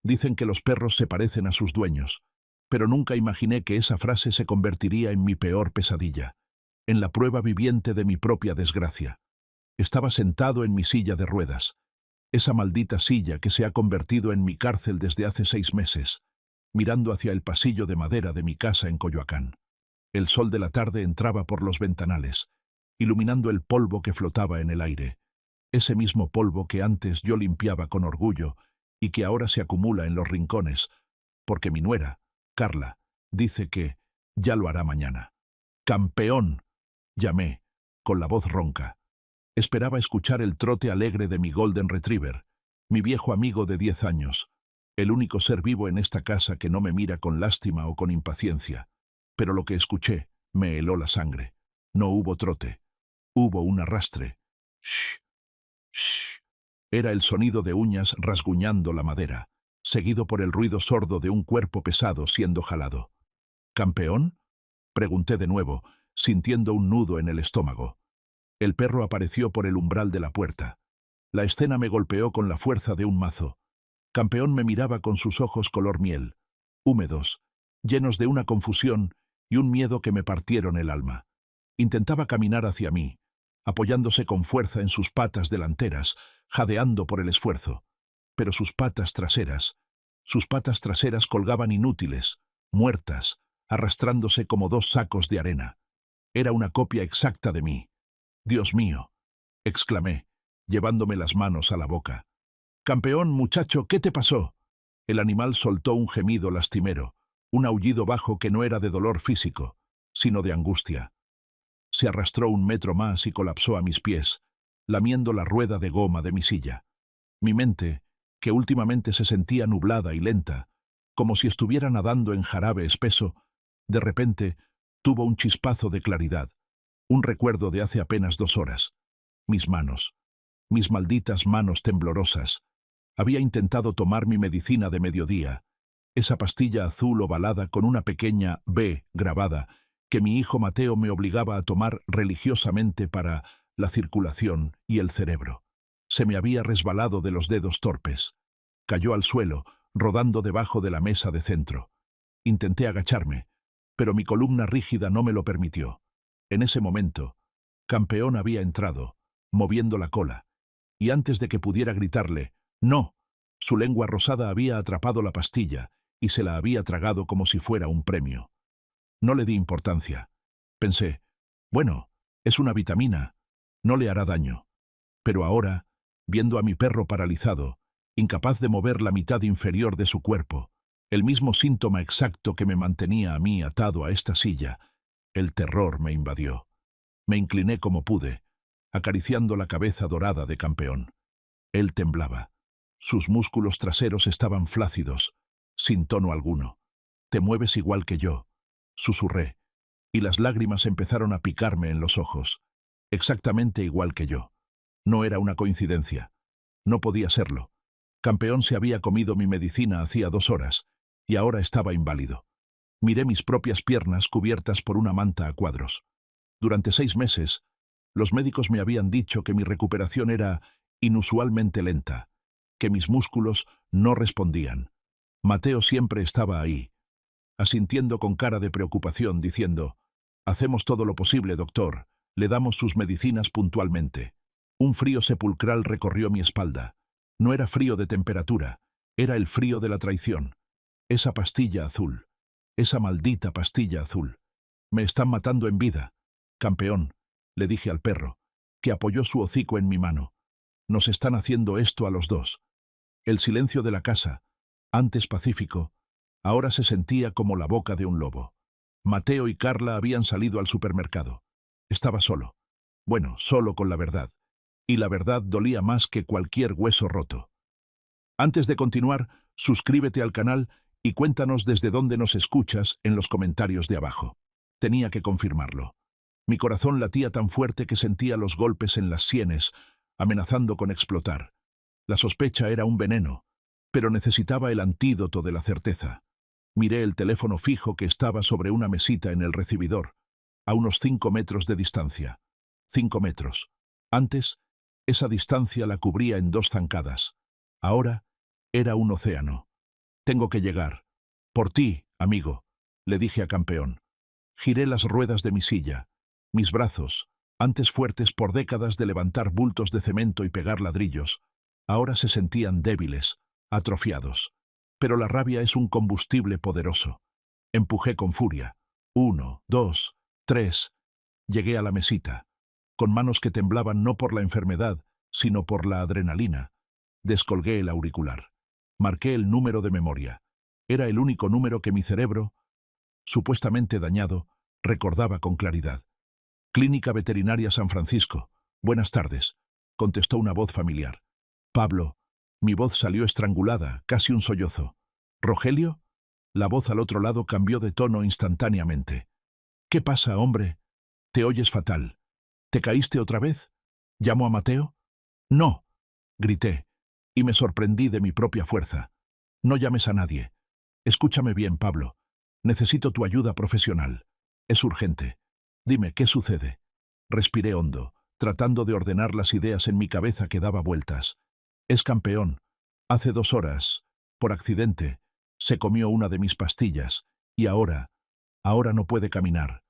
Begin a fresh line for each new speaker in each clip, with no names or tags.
Dicen que los perros se parecen a sus dueños, pero nunca imaginé que esa frase se convertiría en mi peor pesadilla, en la prueba viviente de mi propia desgracia. Estaba sentado en mi silla de ruedas, esa maldita silla que se ha convertido en mi cárcel desde hace 6 meses, mirando hacia el pasillo de madera de mi casa en Coyoacán. El sol de la tarde entraba por los ventanales, iluminando el polvo que flotaba en el aire, ese mismo polvo que antes yo limpiaba con orgullo y que ahora se acumula en los rincones, porque mi nuera, Carla, dice que ya lo hará mañana. ¡Campeón!, llamé, con la voz ronca. Esperaba escuchar el trote alegre de mi Golden Retriever, mi viejo amigo de 10 años, el único ser vivo en esta casa que no me mira con lástima o con impaciencia. Pero lo que escuché me heló la sangre. No hubo trote. Hubo un arrastre. Shh, shh. Era el sonido de uñas rasguñando la madera, seguido por el ruido sordo de un cuerpo pesado siendo jalado. ¿Campeón?, pregunté de nuevo, sintiendo un nudo en el estómago. El perro apareció por el umbral de la puerta. La escena me golpeó con la fuerza de un mazo. Campeón me miraba con sus ojos color miel, húmedos, llenos de una confusión y un miedo que me partieron el alma. Intentaba caminar hacia mí, apoyándose con fuerza en sus patas delanteras, jadeando por el esfuerzo. Pero sus patas traseras colgaban inútiles, muertas, arrastrándose como 2 sacos de arena. Era una copia exacta de mí. «Dios mío», exclamé, llevándome las manos a la boca. «Campeón, muchacho, ¿qué te pasó?». El animal soltó un gemido lastimero, un aullido bajo que no era de dolor físico, sino de angustia. Se arrastró 1 metro más y colapsó a mis pies, lamiendo la rueda de goma de mi silla. Mi mente, que últimamente se sentía nublada y lenta, como si estuviera nadando en jarabe espeso, de repente tuvo un chispazo de claridad, un recuerdo de hace apenas 2 horas. Mis manos, mis malditas manos temblorosas. Había intentado tomar mi medicina de mediodía, esa pastilla azul ovalada con una pequeña B grabada, que mi hijo Mateo me obligaba a tomar religiosamente para la circulación y el cerebro. Se me había resbalado de los dedos torpes. Cayó al suelo, rodando debajo de la mesa de centro. Intenté agacharme, pero mi columna rígida no me lo permitió. En ese momento, Campeón había entrado, moviendo la cola, y antes de que pudiera gritarle «¡No!», su lengua rosada había atrapado la pastilla y se la había tragado como si fuera un premio. No le di importancia. Pensé, bueno, es una vitamina, no le hará daño. Pero ahora, viendo a mi perro paralizado, incapaz de mover la mitad inferior de su cuerpo, el mismo síntoma exacto que me mantenía a mí atado a esta silla, el terror me invadió. Me incliné como pude, acariciando la cabeza dorada de Campeón. Él temblaba. Sus músculos traseros estaban flácidos, sin tono alguno. «Te mueves igual que yo», susurré, y las lágrimas empezaron a picarme en los ojos. Exactamente igual que yo. No era una coincidencia. No podía serlo. Campeón se había comido mi medicina hacía 2 horas, y ahora estaba inválido. Miré mis propias piernas cubiertas por una manta a cuadros. Durante 6 meses, los médicos me habían dicho que mi recuperación era inusualmente lenta, que mis músculos no respondían. Mateo siempre estaba ahí, asintiendo con cara de preocupación, diciendo «Hacemos todo lo posible, doctor, le damos sus medicinas puntualmente». Un frío sepulcral recorrió mi espalda. No era frío de temperatura, era el frío de la traición. Esa pastilla azul, esa maldita pastilla azul. «Me están matando en vida». «Campeón», le dije al perro, que apoyó su hocico en mi mano. «Nos están haciendo esto a los 2». El silencio de la casa, antes pacífico, ahora se sentía como la boca de un lobo. Mateo y Carla habían salido al supermercado. Estaba solo. Bueno, solo con la verdad. Y la verdad dolía más que cualquier hueso roto. Antes de continuar, suscríbete al canal y cuéntanos desde dónde nos escuchas en los comentarios de abajo. Tenía que confirmarlo. Mi corazón latía tan fuerte que sentía los golpes en las sienes, amenazando con explotar. La sospecha era un veneno, pero necesitaba el antídoto de la certeza. Miré el teléfono fijo que estaba sobre una mesita en el recibidor, a unos 5 metros de distancia. 5 metros. Antes, esa distancia la cubría en 2 zancadas. Ahora, era un océano. Tengo que llegar. Por ti, amigo, le dije a Campeón. Giré las ruedas de mi silla. Mis brazos, antes fuertes por décadas de levantar bultos de cemento y pegar ladrillos, ahora se sentían débiles, atrofiados. Pero la rabia es un combustible poderoso. Empujé con furia. 1, 2, 3. Llegué a la mesita, con manos que temblaban no por la enfermedad, sino por la adrenalina. Descolgué el auricular. Marqué el número de memoria. Era el único número que mi cerebro, supuestamente dañado, recordaba con claridad. Clínica Veterinaria San Francisco. Buenas tardes, contestó una voz familiar. Pablo. Mi voz salió estrangulada, casi un sollozo. ¿Rogelio? La voz al otro lado cambió de tono instantáneamente. ¿Qué pasa, hombre? Te oyes fatal. ¿Te caíste otra vez? ¿Llamo a Mateo? No, grité, y me sorprendí de mi propia fuerza. No llames a nadie. Escúchame bien, Pablo. Necesito tu ayuda profesional. Es urgente. Dime, ¿qué sucede? Respiré hondo, tratando de ordenar las ideas en mi cabeza que daba vueltas. Es Campeón. Hace 2 horas, por accidente, se comió una de mis pastillas, y ahora no puede caminar.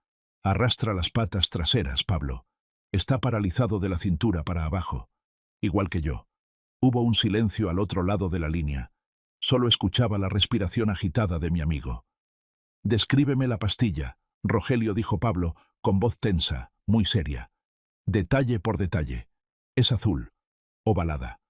Arrastra las patas traseras, Pablo. Está paralizado de la cintura para abajo, igual que yo. Hubo un silencio al otro lado de la línea. Solo escuchaba la respiración agitada de mi amigo. Descríbeme la pastilla, Rogelio, dijo Pablo, con voz tensa, muy seria. Detalle por detalle. Es azul, ovalada.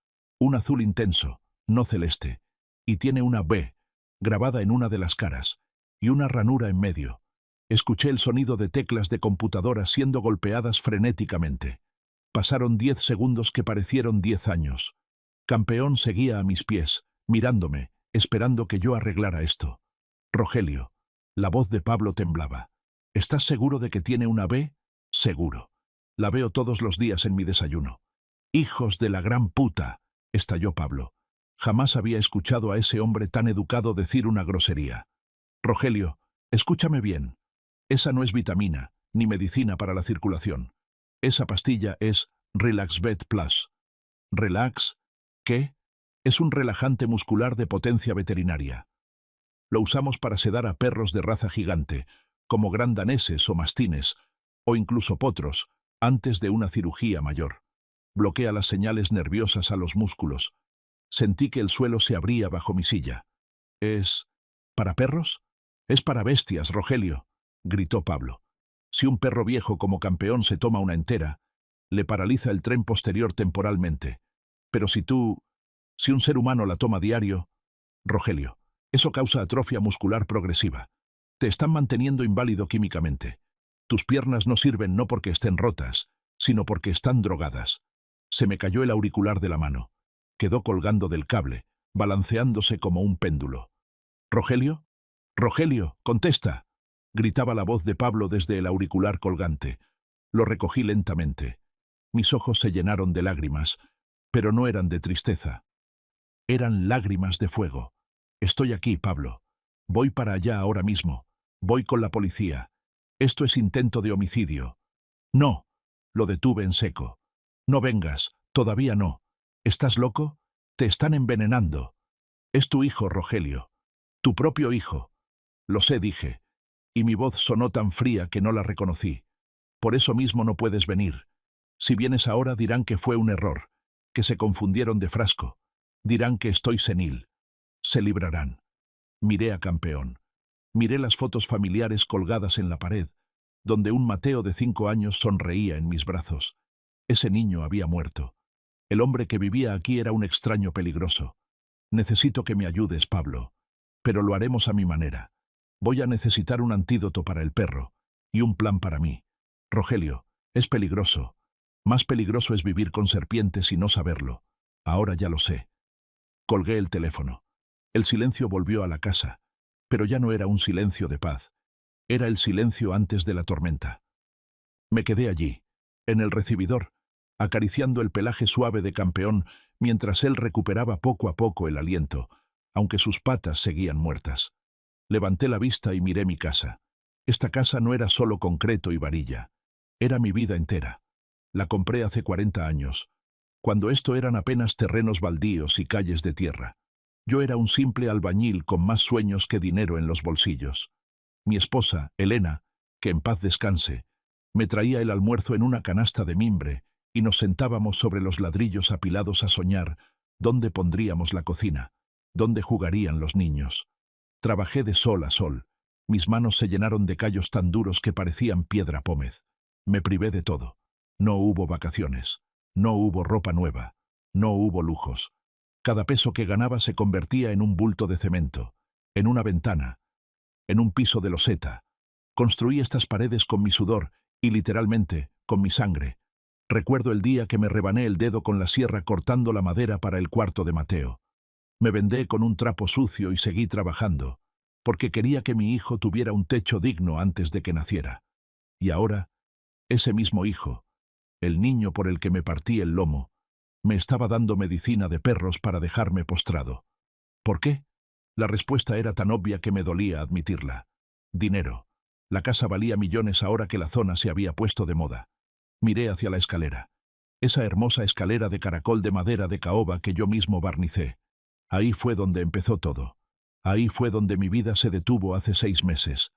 Un azul intenso, no celeste, y tiene una B, grabada en una de las caras, y una ranura en medio. Escuché el sonido de teclas de computadora siendo golpeadas frenéticamente. Pasaron 10 segundos que parecieron 10 años. Campeón seguía a mis pies, mirándome, esperando que yo arreglara esto. Rogelio. La voz de Pablo temblaba. ¿Estás seguro de que tiene una B? Seguro. La veo todos los días en mi desayuno. Hijos de la gran puta, estalló Pablo. Jamás había escuchado a ese hombre tan educado decir una grosería. Rogelio, escúchame bien. Esa no es vitamina, ni medicina para la circulación. Esa pastilla es RelaxVet Plus. ¿Relax? ¿Qué? Es un relajante muscular de potencia veterinaria. Lo usamos para sedar a perros de raza gigante, como gran daneses o mastines, o incluso potros, antes de una cirugía mayor. Bloquea las señales nerviosas a los músculos. Sentí que el suelo se abría bajo mi silla. ¿Es para perros? Es para bestias, Rogelio, gritó Pablo. Si un perro viejo como Campeón se toma una entera, le paraliza el tren posterior temporalmente. Pero si un ser humano la toma diario, Rogelio, eso causa atrofia muscular progresiva. Te están manteniendo inválido químicamente. Tus piernas no sirven no porque estén rotas, sino porque están drogadas. Se me cayó el auricular de la mano. Quedó colgando del cable, balanceándose como un péndulo. ¿Rogelio? ¡Rogelio, contesta!, gritaba la voz de Pablo desde el auricular colgante. Lo recogí lentamente. Mis ojos se llenaron de lágrimas, pero no eran de tristeza. Eran lágrimas de fuego. Estoy aquí, Pablo. Voy para allá ahora mismo. Voy con la policía. Esto es intento de homicidio. No, lo detuve en seco. No vengas, todavía no. ¿Estás loco? Te están envenenando. Es tu hijo, Rogelio. Tu propio hijo. Lo sé, dije, y mi voz sonó tan fría que no la reconocí. Por eso mismo no puedes venir. Si vienes ahora dirán que fue un error, que se confundieron de frasco. Dirán que estoy senil. Se librarán. Miré a Campeón. Miré las fotos familiares colgadas en la pared, donde un Mateo de 5 años sonreía en mis brazos. Ese niño había muerto. El hombre que vivía aquí era un extraño peligroso. Necesito que me ayudes, Pablo. Pero lo haremos a mi manera. Voy a necesitar un antídoto para el perro, y un plan para mí. Rogelio, es peligroso. Más peligroso es vivir con serpientes y no saberlo. Ahora ya lo sé. Colgué el teléfono. El silencio volvió a la casa, pero ya no era un silencio de paz. Era el silencio antes de la tormenta. Me quedé allí, en el recibidor, acariciando el pelaje suave de Campeón mientras él recuperaba poco a poco el aliento, aunque sus patas seguían muertas. Levanté la vista y miré mi casa. Esta casa no era solo concreto y varilla. Era mi vida entera. La compré hace 40 años, cuando esto eran apenas terrenos baldíos y calles de tierra. Yo era un simple albañil con más sueños que dinero en los bolsillos. Mi esposa, Elena, que en paz descanse, me traía el almuerzo en una canasta de mimbre y nos sentábamos sobre los ladrillos apilados a soñar dónde pondríamos la cocina, dónde jugarían los niños. Trabajé de sol a sol. Mis manos se llenaron de callos tan duros que parecían piedra pómez. Me privé de todo. No hubo vacaciones. No hubo ropa nueva. No hubo lujos. Cada peso que ganaba se convertía en un bulto de cemento, en una ventana, en un piso de loseta. Construí estas paredes con mi sudor y, literalmente, con mi sangre. Recuerdo el día que me rebané el dedo con la sierra cortando la madera para el cuarto de Mateo. Me vendé con un trapo sucio y seguí trabajando, porque quería que mi hijo tuviera un techo digno antes de que naciera. Y ahora, ese mismo hijo, el niño por el que me partí el lomo, me estaba dando medicina de perros para dejarme postrado. ¿Por qué? La respuesta era tan obvia que me dolía admitirla. Dinero. La casa valía millones ahora que la zona se había puesto de moda. Miré hacia la escalera. Esa hermosa escalera de caracol de madera de caoba que yo mismo barnicé. Ahí fue donde empezó todo. Ahí fue donde mi vida se detuvo hace 6 meses.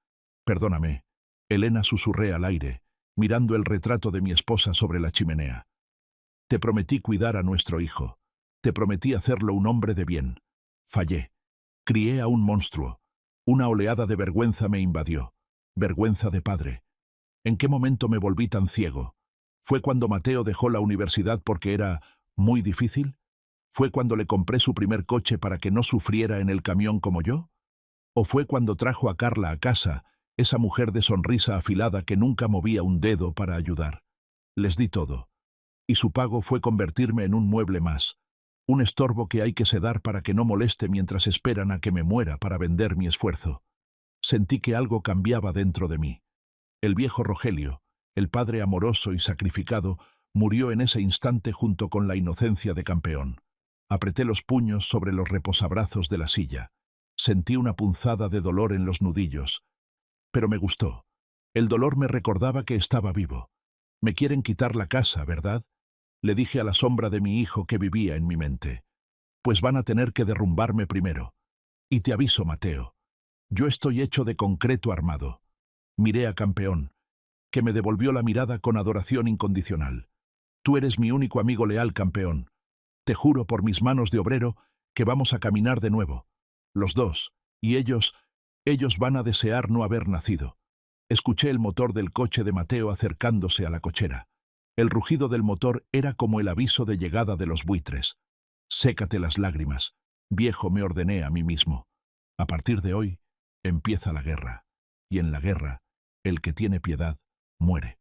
Perdóname. Elena, susurré al aire, mirando el retrato de mi esposa sobre la chimenea. Te prometí cuidar a nuestro hijo. Te prometí hacerlo un hombre de bien. Fallé. Crié a un monstruo. Una oleada de vergüenza me invadió. Vergüenza de padre. ¿En qué momento me volví tan ciego? ¿Fue cuando Mateo dejó la universidad porque era muy difícil? ¿Fue cuando le compré su primer coche para que no sufriera en el camión como yo? ¿O fue cuando trajo a Carla a casa, esa mujer de sonrisa afilada que nunca movía un dedo para ayudar? Les di todo. Y su pago fue convertirme en un mueble más, un estorbo que hay que sedar para que no moleste mientras esperan a que me muera para vender mi esfuerzo. Sentí que algo cambiaba dentro de mí. El viejo Rogelio, el padre amoroso y sacrificado, murió en ese instante junto con la inocencia de campeón. Apreté los puños sobre los reposabrazos de la silla. Sentí una punzada de dolor en los nudillos. Pero me gustó. El dolor me recordaba que estaba vivo. Me quieren quitar la casa, ¿verdad? Le dije a la sombra de mi hijo que vivía en mi mente. Pues van a tener que derrumbarme primero. Y te aviso, Mateo. Yo estoy hecho de concreto armado. Miré a campeón, que me devolvió la mirada con adoración incondicional. Tú eres mi único amigo leal, campeón. Te juro por mis manos de obrero que vamos a caminar de nuevo. Los dos. Y ellos van a desear no haber nacido. Escuché el motor del coche de Mateo acercándose a la cochera. El rugido del motor era como el aviso de llegada de los buitres. Sécate las lágrimas. Viejo, me ordené a mí mismo. A partir de hoy, empieza la guerra. Y en la guerra, el que tiene piedad, muere.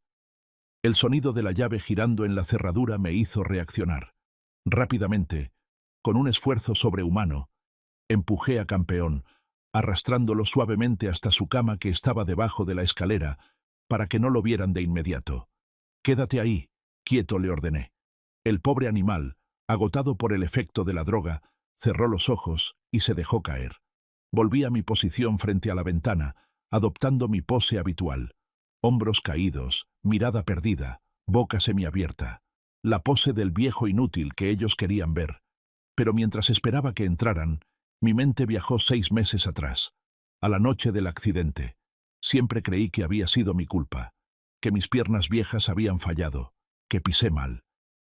El sonido de la llave girando en la cerradura me hizo reaccionar. Rápidamente, con un esfuerzo sobrehumano, empujé a campeón, arrastrándolo suavemente hasta su cama que estaba debajo de la escalera, para que no lo vieran de inmediato. «Quédate ahí», quieto, le ordené. El pobre animal, agotado por el efecto de la droga, cerró los ojos y se dejó caer. Volví a mi posición frente a la ventana, adoptando mi pose habitual. Hombros caídos, mirada perdida, boca semiabierta. La pose del viejo inútil que ellos querían ver. Pero mientras esperaba que entraran, mi mente viajó 6 meses atrás, a la noche del accidente. Siempre creí que había sido mi culpa, que mis piernas viejas habían fallado, que pisé mal.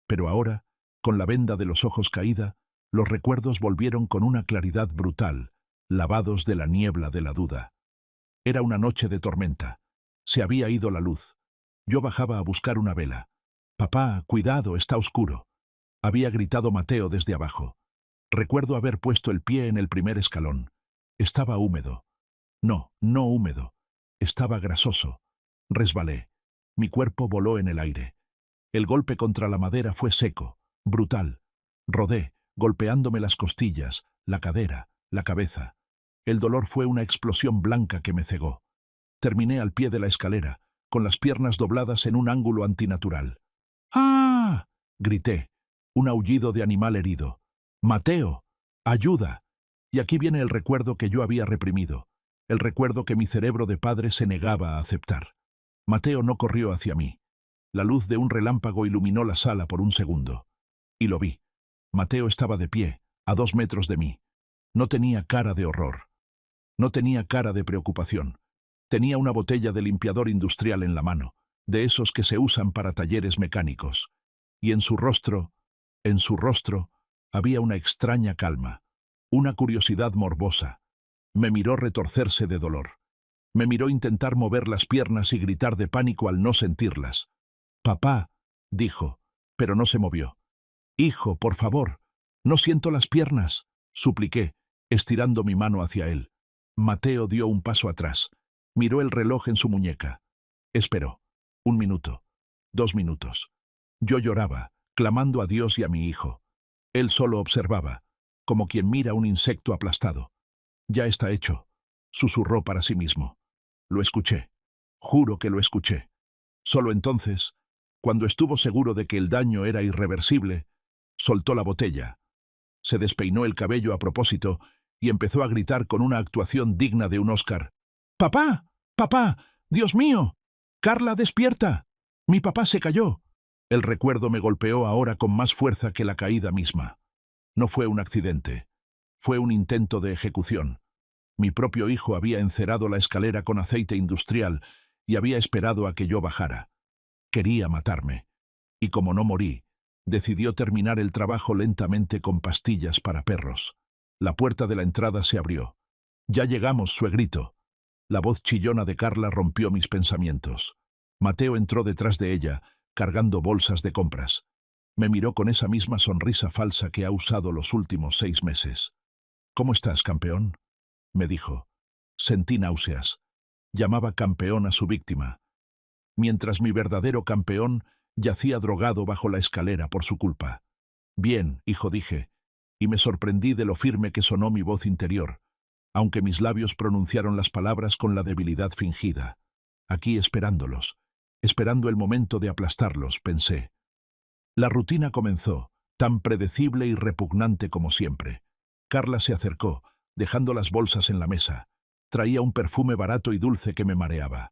Pero ahora, con la venda de los ojos caída, los recuerdos volvieron con una claridad brutal, lavados de la niebla de la duda. Era una noche de tormenta. Se había ido la luz. Yo bajaba a buscar una vela. «Papá, cuidado, está oscuro», había gritado Mateo desde abajo. Recuerdo haber puesto el pie en el primer escalón. Estaba húmedo. No húmedo. Estaba grasoso. Resbalé. Mi cuerpo voló en el aire. El golpe contra la madera fue seco, brutal. Rodé, golpeándome las costillas, la cadera, la cabeza. El dolor fue una explosión blanca que me cegó. Terminé al pie de la escalera, con las piernas dobladas en un ángulo antinatural. «¡Ah!», grité. Un aullido de animal herido. «¡Mateo! ¡Ayuda!». Y aquí viene el recuerdo que yo había reprimido, el recuerdo que mi cerebro de padre se negaba a aceptar. Mateo no corrió hacia mí. La luz de un relámpago iluminó la sala por un segundo. Y lo vi. Mateo estaba de pie, a 2 metros de mí. No tenía cara de horror. No tenía cara de preocupación. Tenía una botella de limpiador industrial en la mano, de esos que se usan para talleres mecánicos. Y en su rostro, había una extraña calma, una curiosidad morbosa. Me miró retorcerse de dolor. Me miró intentar mover las piernas y gritar de pánico al no sentirlas. «Papá», dijo, pero no se movió. «Hijo, por favor, no siento las piernas», supliqué, estirando mi mano hacia él. Mateo dio un paso atrás. Miró el reloj en su muñeca. Esperó. 1 minuto. 2 minutos. Yo lloraba, clamando a Dios y a mi hijo. Él solo observaba, como quien mira un insecto aplastado. «Ya está hecho», susurró para sí mismo. Lo escuché. Juro que lo escuché. Solo entonces, cuando estuvo seguro de que el daño era irreversible, soltó la botella. Se despeinó el cabello a propósito y empezó a gritar con una actuación digna de un Oscar. «¡Papá! ¡Papá! ¡Dios mío! ¡Carla, despierta! Mi papá se cayó». El recuerdo me golpeó ahora con más fuerza que la caída misma. No fue un accidente. Fue un intento de ejecución. Mi propio hijo había encerado la escalera con aceite industrial y había esperado a que yo bajara. Quería matarme. Y como no morí, decidió terminar el trabajo lentamente con pastillas para perros. La puerta de la entrada se abrió. «Ya llegamos, suegrito». La voz chillona de Carla rompió mis pensamientos. Mateo entró detrás de ella, cargando bolsas de compras. Me miró con esa misma sonrisa falsa que ha usado los últimos 6 meses. «¿Cómo estás, campeón?», me dijo. Sentí náuseas. Llamaba campeón a su víctima, mientras mi verdadero campeón yacía drogado bajo la escalera por su culpa. «Bien, hijo», dije, y me sorprendí de lo firme que sonó mi voz interior, aunque mis labios pronunciaron las palabras con la debilidad fingida. Aquí esperándolos, esperando el momento de aplastarlos, pensé. La rutina comenzó, tan predecible y repugnante como siempre. Carla se acercó, dejando las bolsas en la mesa. Traía un perfume barato y dulce que me mareaba.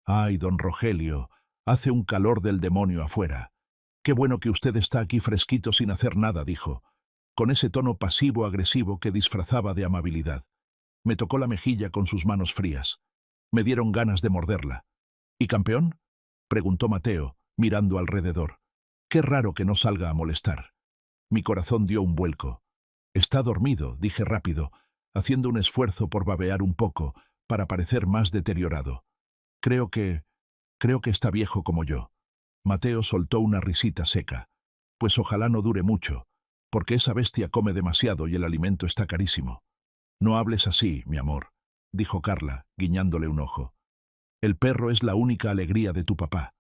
«Ay, don Rogelio, hace un calor del demonio afuera. Qué bueno que usted está aquí fresquito sin hacer nada», dijo, con ese tono pasivo-agresivo que disfrazaba de amabilidad. Me tocó la mejilla con sus manos frías. Me dieron ganas de morderla. «¿Y campeón?», preguntó Mateo, mirando alrededor. «Qué raro que no salga a molestar». Mi corazón dio un vuelco. «Está dormido», dije rápido, haciendo un esfuerzo por babear un poco, para parecer más deteriorado. Creo que está viejo como yo». Mateo soltó una risita seca. «Pues ojalá no dure mucho, porque esa bestia come demasiado y el alimento está carísimo». «No hables así, mi amor», dijo Carla, guiñándole un ojo. «El perro es la única alegría de tu papá.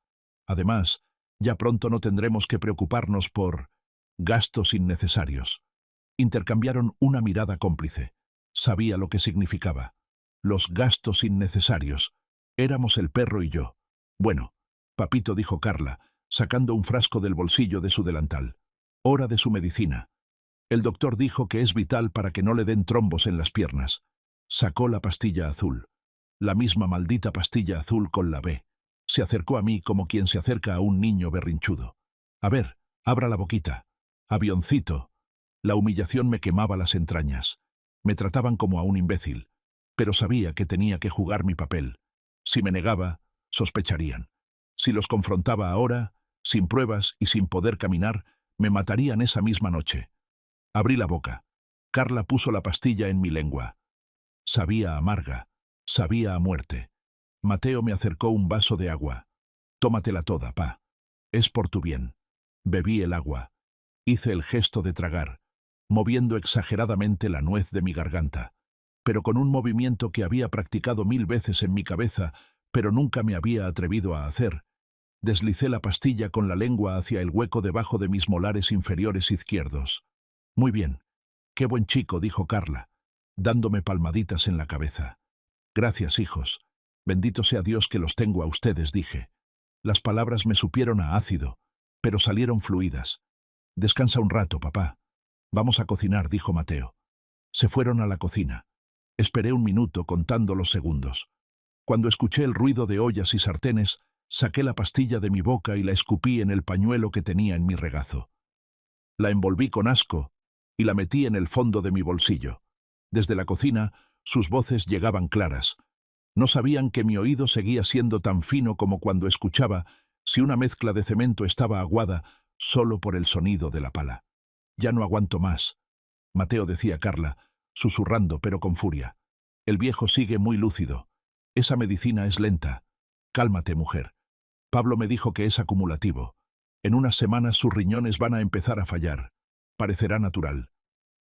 Además, ya pronto no tendremos que preocuparnos por gastos innecesarios». Intercambiaron una mirada cómplice. Sabía lo que significaba. Los gastos innecesarios. Éramos el perro y yo. «Bueno, papito», dijo Carla, sacando un frasco del bolsillo de su delantal. «Hora de su medicina. El doctor dijo que es vital para que no le den trombos en las piernas». Sacó la pastilla azul. La misma maldita pastilla azul con la B. Se acercó a mí como quien se acerca a un niño berrinchudo. «A ver, abra la boquita. Avioncito». La humillación me quemaba las entrañas. Me trataban como a un imbécil, pero sabía que tenía que jugar mi papel. Si me negaba, sospecharían. Si los confrontaba ahora, sin pruebas y sin poder caminar, me matarían esa misma noche. Abrí la boca. Carla puso la pastilla en mi lengua. Sabía amarga, sabía a muerte. Mateo me acercó un vaso de agua. «Tómatela toda, pa. Es por tu bien». Bebí el agua. Hice el gesto de tragar, moviendo exageradamente la nuez de mi garganta, pero con un movimiento que había practicado 1000 veces en mi cabeza, pero nunca me había atrevido a hacer. Deslicé la pastilla con la lengua hacia el hueco debajo de mis molares inferiores izquierdos. «Muy bien. Qué buen chico», dijo Carla, dándome palmaditas en la cabeza. «Gracias, hijos. Bendito sea Dios que los tengo a ustedes», dije. Las palabras me supieron a ácido, pero salieron fluidas. «Descansa un rato, papá. Vamos a cocinar», dijo Mateo. Se fueron a la cocina. Esperé 1 minuto contando los segundos. Cuando escuché el ruido de ollas y sartenes, saqué la pastilla de mi boca y la escupí en el pañuelo que tenía en mi regazo. La envolví con asco y la metí en el fondo de mi bolsillo. Desde la cocina, sus voces llegaban claras. No sabían que mi oído seguía siendo tan fino como cuando escuchaba si una mezcla de cemento estaba aguada solo por el sonido de la pala. «Ya no aguanto más», Mateo decía Carla, susurrando pero con furia. «El viejo sigue muy lúcido. Esa medicina es lenta. Cálmate, mujer. Pablo me dijo que es acumulativo. En unas semanas sus riñones van a empezar a fallar. Parecerá natural».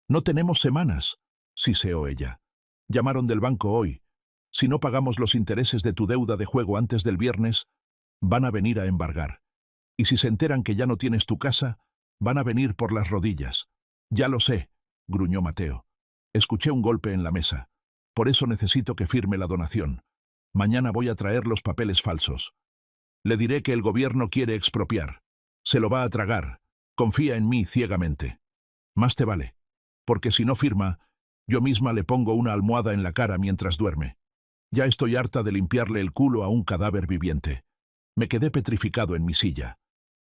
«No tenemos semanas», siseó ella. «Llamaron del banco hoy. Si no pagamos los intereses de tu deuda de juego antes del viernes, van a venir a embargar. Y si se enteran que ya no tienes tu casa, van a venir por las rodillas». «Ya lo sé», gruñó Mateo. Escuché un golpe en la mesa. «Por eso necesito que firme la donación. Mañana voy a traer los papeles falsos. Le diré que el gobierno quiere expropiar. Se lo va a tragar. Confía en mí ciegamente. Más te vale, porque si no firma, yo misma le pongo una almohada en la cara mientras duerme. Ya estoy harta de limpiarle el culo a un cadáver viviente». Me quedé petrificado en mi silla.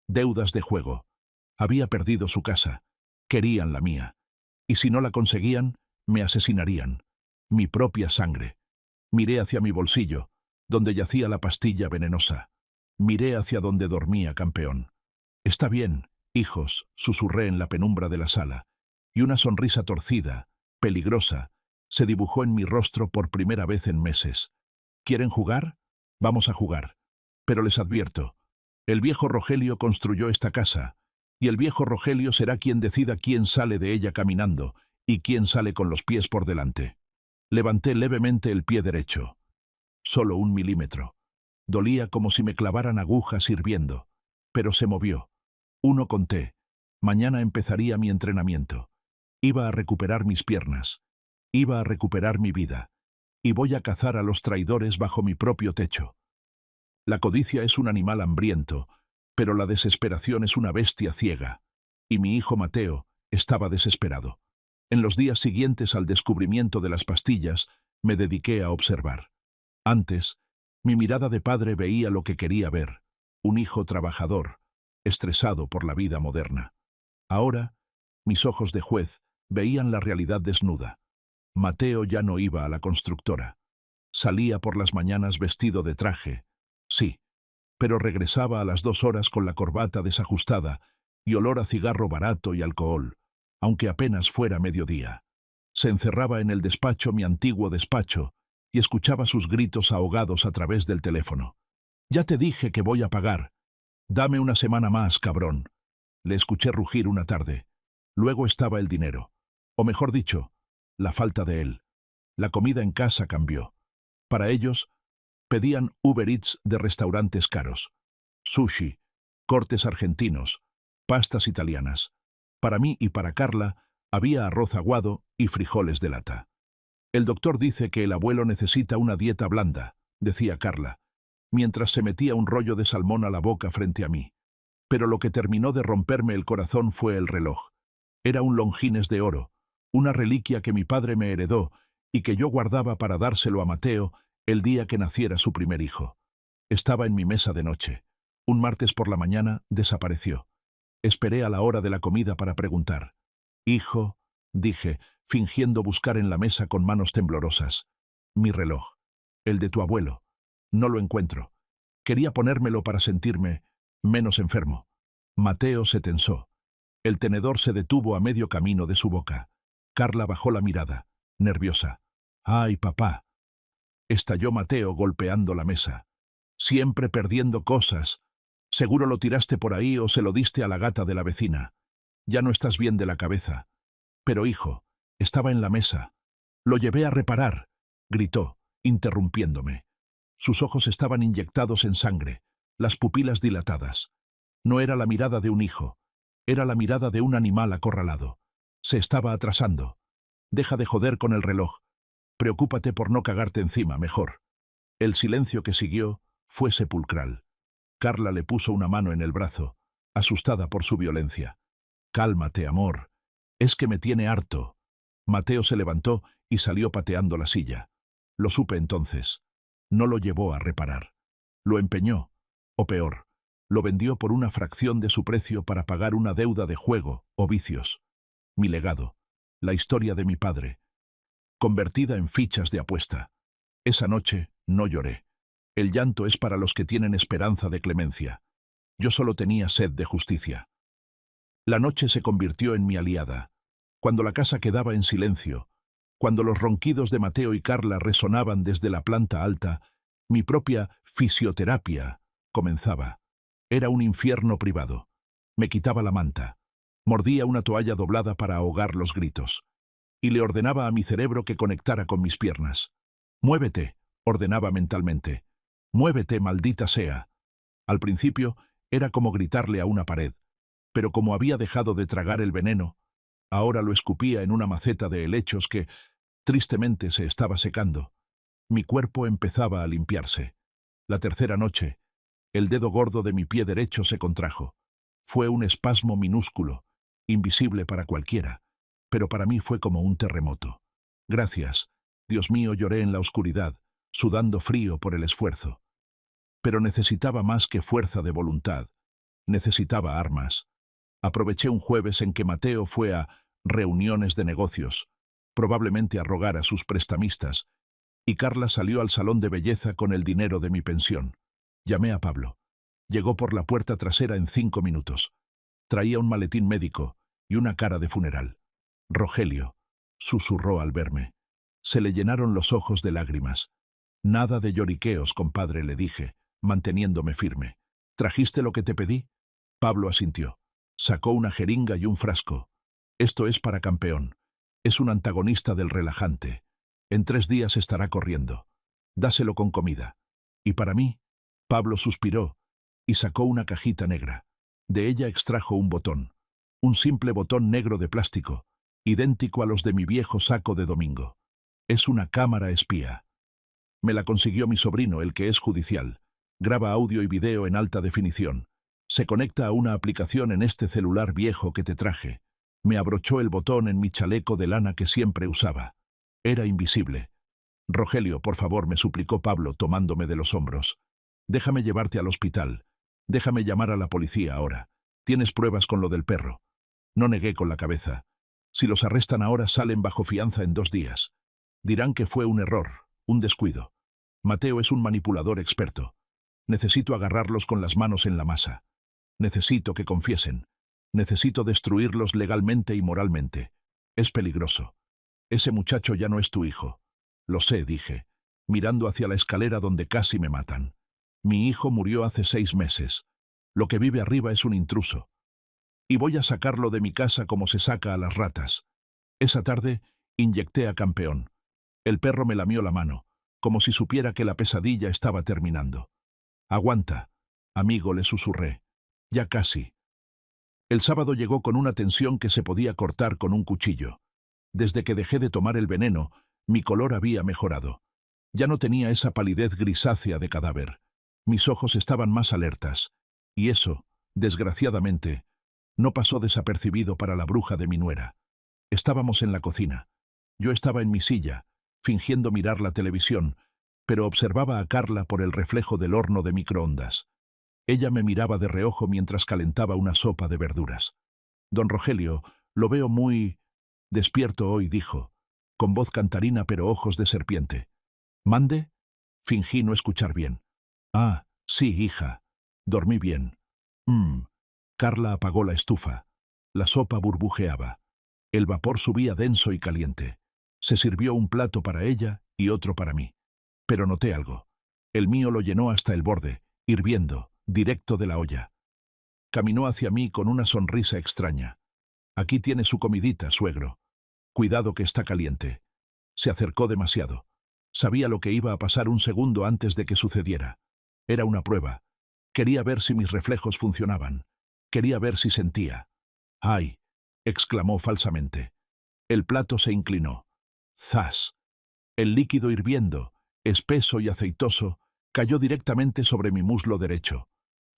Deudas de juego. Había perdido su casa. Querían la mía. Y si no la conseguían, me asesinarían. Mi propia sangre. Miré hacia mi bolsillo, donde yacía la pastilla venenosa. Miré hacia donde dormía campeón. «Está bien, hijos», susurré en la penumbra de la sala, y una sonrisa torcida, peligrosa, se dibujó en mi rostro por primera vez en meses. «¿Quieren jugar? Vamos a jugar. Pero les advierto, el viejo Rogelio construyó esta casa, y el viejo Rogelio será quien decida quién sale de ella caminando y quién sale con los pies por delante». Levanté levemente el pie derecho. Solo 1 milímetro. Dolía como si me clavaran agujas hirviendo, pero se movió. 1 conté. Mañana empezaría mi entrenamiento. Iba a recuperar mis piernas. Iba a recuperar mi vida. Y voy a cazar a los traidores bajo mi propio techo. La codicia es un animal hambriento, pero la desesperación es una bestia ciega. Y mi hijo Mateo estaba desesperado. En los días siguientes al descubrimiento de las pastillas, me dediqué a observar. Antes, mi mirada de padre veía lo que quería ver, un hijo trabajador, estresado por la vida moderna. Ahora, mis ojos de juez veían la realidad desnuda. Mateo ya no iba a la constructora. Salía por las mañanas vestido de traje, sí, pero regresaba a las 2 horas con la corbata desajustada y olor a cigarro barato y alcohol, aunque apenas fuera mediodía. Se encerraba en el despacho, mi antiguo despacho, y escuchaba sus gritos ahogados a través del teléfono. «Ya te dije que voy a pagar. Dame una semana más, cabrón». Le escuché rugir una tarde. Luego estaba el dinero. O mejor dicho, la falta de él. La comida en casa cambió. Para ellos, pedían Uber Eats de restaurantes caros. Sushi, cortes argentinos, pastas italianas. Para mí y para Carla había arroz aguado y frijoles de lata. «El doctor dice que el abuelo necesita una dieta blanda», decía Carla, mientras se metía un rollo de salmón a la boca frente a mí. Pero lo que terminó de romperme el corazón fue el reloj. Era un Longines de oro, una reliquia que mi padre me heredó y que yo guardaba para dárselo a Mateo el día que naciera su primer hijo. Estaba en mi mesa de noche. Un martes por la mañana desapareció. Esperé a la hora de la comida para preguntar. «Hijo», dije, fingiendo buscar en la mesa con manos temblorosas. «Mi reloj. El de tu abuelo. No lo encuentro. Quería ponérmelo para sentirme menos enfermo». Mateo se tensó. El tenedor se detuvo a medio camino de su boca. Carla bajó la mirada, nerviosa. «Ay, papá», estalló Mateo golpeando la mesa. «Siempre perdiendo cosas. Seguro lo tiraste por ahí o se lo diste a la gata de la vecina. Ya no estás bien de la cabeza». «Pero, hijo, estaba en la mesa. Lo llevé a reparar», gritó, interrumpiéndome. Sus ojos estaban inyectados en sangre, las pupilas dilatadas. No era la mirada de un hijo, era la mirada de un animal acorralado. Se estaba atrasando. «Deja de joder con el reloj. Preocúpate por no cagarte encima, mejor». El silencio que siguió fue sepulcral. Carla le puso una mano en el brazo, asustada por su violencia. «Cálmate, amor. Es que me tiene harto». Mateo se levantó y salió pateando la silla. Lo supe entonces. No lo llevó a reparar. Lo empeñó, o peor, lo vendió por una fracción de su precio para pagar una deuda de juego o vicios. Mi legado, la historia de mi padre. convertida en fichas de apuesta. Esa noche no lloré. El llanto es para los que tienen esperanza de clemencia. Yo solo tenía sed de justicia. La noche se convirtió en mi aliada. Cuando la casa quedaba en silencio, cuando los ronquidos de Mateo y Carla resonaban desde la planta alta, mi propia fisioterapia comenzaba. Era un infierno privado. Me quitaba la manta, mordía una toalla doblada para ahogar los gritos, y le ordenaba a mi cerebro que conectara con mis piernas. «Muévete», ordenaba mentalmente. «Muévete, maldita sea». Al principio era como gritarle a una pared, pero como había dejado de tragar el veneno, ahora lo escupía en una maceta de helechos que, tristemente, se estaba secando. Mi cuerpo empezaba a limpiarse. La tercera noche, el dedo gordo de mi pie derecho se contrajo. Fue un espasmo minúsculo, invisible para cualquiera, pero para mí fue como un terremoto. Gracias, Dios mío, lloré en la oscuridad, sudando frío por el esfuerzo. Pero necesitaba más que fuerza de voluntad. Necesitaba armas. Aproveché un jueves en que Mateo fue a reuniones de negocios, probablemente a rogar a sus prestamistas, y Carla salió al salón de belleza con el dinero de mi pensión. Llamé a Pablo. Llegó por la puerta trasera en 5 minutos. Traía un maletín médico y una cara de funeral. «Rogelio», susurró al verme. Se le llenaron los ojos de lágrimas. «Nada de lloriqueos, compadre», le dije, manteniéndome firme. «¿Trajiste lo que te pedí?» Pablo asintió. Sacó una jeringa y un frasco. «Esto es para campeón. Es un antagonista del relajante. En 3 días estará corriendo. Dáselo con comida. Y para mí», Pablo suspiró y sacó una cajita negra. De ella extrajo un botón. Un simple botón negro de plástico, idéntico a los de mi viejo saco de domingo. «Es una cámara espía. Me la consiguió mi sobrino, el que es judicial. Graba audio y video en alta definición. Se conecta a una aplicación en este celular viejo que te traje». Me abrochó el botón en mi chaleco de lana que siempre usaba. Era invisible. «Rogelio, por favor», me suplicó Pablo, tomándome de los hombros. «Déjame llevarte al hospital. Déjame llamar a la policía ahora. Tienes pruebas con lo del perro». No negué con la cabeza. «Si los arrestan ahora, salen bajo fianza en 2 días. Dirán que fue un error, un descuido. Mateo es un manipulador experto. Necesito agarrarlos con las manos en la masa. Necesito que confiesen. Necesito destruirlos legalmente y moralmente. Es peligroso. Ese muchacho ya no es tu hijo». «Lo sé», dije, mirando hacia la escalera donde casi me matan. «Mi hijo murió hace 6 meses. Lo que vive arriba es un intruso. Y voy a sacarlo de mi casa como se saca a las ratas». Esa tarde inyecté a campeón. El perro me lamió la mano, como si supiera que la pesadilla estaba terminando. «Aguanta, amigo», le susurré. «Ya casi». El sábado llegó con una tensión que se podía cortar con un cuchillo. Desde que dejé de tomar el veneno, mi color había mejorado. Ya no tenía esa palidez grisácea de cadáver. Mis ojos estaban más alertas. Y eso, desgraciadamente, no pasó desapercibido para la bruja de mi nuera. Estábamos en la cocina. Yo estaba en mi silla, fingiendo mirar la televisión, pero observaba a Carla por el reflejo del horno de microondas. Ella me miraba de reojo mientras calentaba una sopa de verduras. «Don Rogelio, lo veo muy despierto hoy», dijo, con voz cantarina pero ojos de serpiente. «¿Mande?». Fingí no escuchar bien. «Ah, sí, hija. Dormí bien». Carla apagó la estufa. La sopa burbujeaba. El vapor subía denso y caliente. Se sirvió un plato para ella y otro para mí. Pero noté algo. El mío lo llenó hasta el borde, hirviendo, directo de la olla. Caminó hacia mí con una sonrisa extraña. «Aquí tiene su comidita, suegro. Cuidado que está caliente». Se acercó demasiado. Sabía lo que iba a pasar un segundo antes de que sucediera. Era una prueba. Quería ver si mis reflejos funcionaban. Quería ver si sentía. «¡Ay!», exclamó falsamente. El plato se inclinó. ¡Zas! El líquido hirviendo, espeso y aceitoso, cayó directamente sobre mi muslo derecho,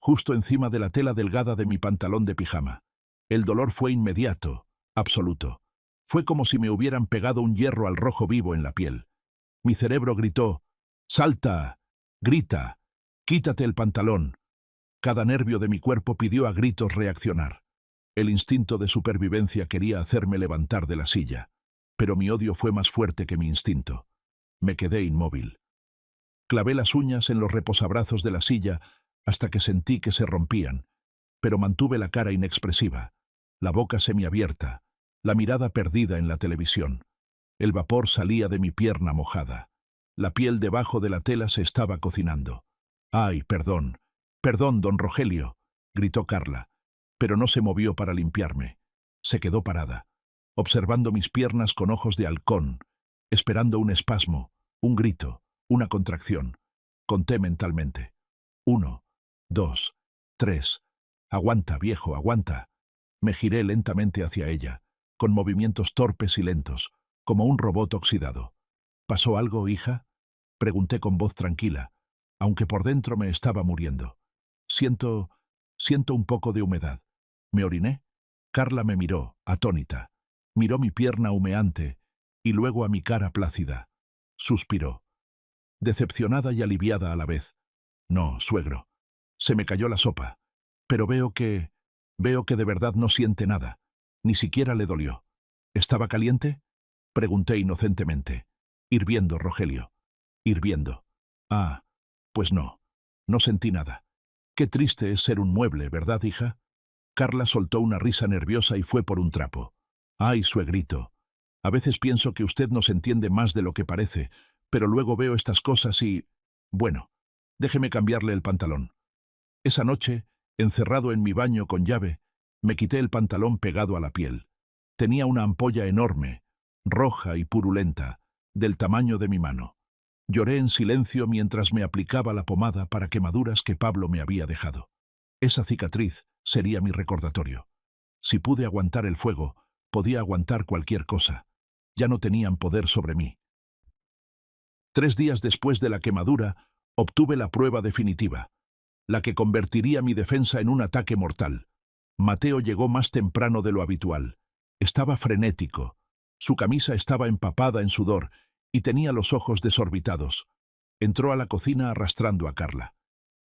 justo encima de la tela delgada de mi pantalón de pijama. El dolor fue inmediato, absoluto. Fue como si me hubieran pegado un hierro al rojo vivo en la piel. Mi cerebro gritó: «¡Salta! ¡Grita! ¡Quítate el pantalón!». Cada nervio de mi cuerpo pidió a gritos reaccionar. El instinto de supervivencia quería hacerme levantar de la silla. pero mi odio fue más fuerte que mi instinto. Me quedé inmóvil. Clavé las uñas en los reposabrazos de la silla hasta que sentí que se rompían, pero mantuve la cara inexpresiva, la boca semiabierta, la mirada perdida en la televisión. El vapor salía de mi pierna mojada. La piel debajo de la tela se estaba cocinando. «¡Ay, perdón! ¡Perdón, don Rogelio!», gritó Carla, pero no se movió para limpiarme. Se quedó parada, observando mis piernas con ojos de halcón, esperando un espasmo, un grito, una contracción. Conté mentalmente. 1, 2, 3. «Aguanta, viejo, aguanta». Me giré lentamente hacia ella, con movimientos torpes y lentos, como un robot oxidado. «¿Pasó algo, hija?», pregunté con voz tranquila, aunque por dentro me estaba muriendo. Siento un poco de humedad. ¿Me oriné? Carla me miró, atónita. Miró mi pierna humeante y luego a mi cara plácida. Suspiró, decepcionada y aliviada a la vez. «No, suegro. Se me cayó la sopa. Pero veo que de verdad no siente nada. Ni siquiera le dolió». «¿Estaba caliente?», pregunté inocentemente. «Hirviendo, Rogelio. Hirviendo». «Ah, pues no. No sentí nada». «Qué triste es ser un mueble, ¿verdad, hija?». Carla soltó una risa nerviosa y fue por un trapo. «Ay, suegrito. A veces pienso que usted nos entiende más de lo que parece, pero luego veo estas cosas y... Bueno, déjeme cambiarle el pantalón». Esa noche, encerrado en mi baño con llave, me quité el pantalón pegado a la piel. Tenía una ampolla enorme, roja y purulenta, del tamaño de mi mano. Lloré en silencio mientras me aplicaba la pomada para quemaduras que Pablo me había dejado. Esa cicatriz sería mi recordatorio. Si pude aguantar el fuego, podía aguantar cualquier cosa. Ya no tenían poder sobre mí. 3 días después de la quemadura, obtuve la prueba definitiva, la que convertiría mi defensa en un ataque mortal. Mateo llegó más temprano de lo habitual. Estaba frenético. Su camisa estaba empapada en sudor y tenía los ojos desorbitados. Entró a la cocina arrastrando a Carla.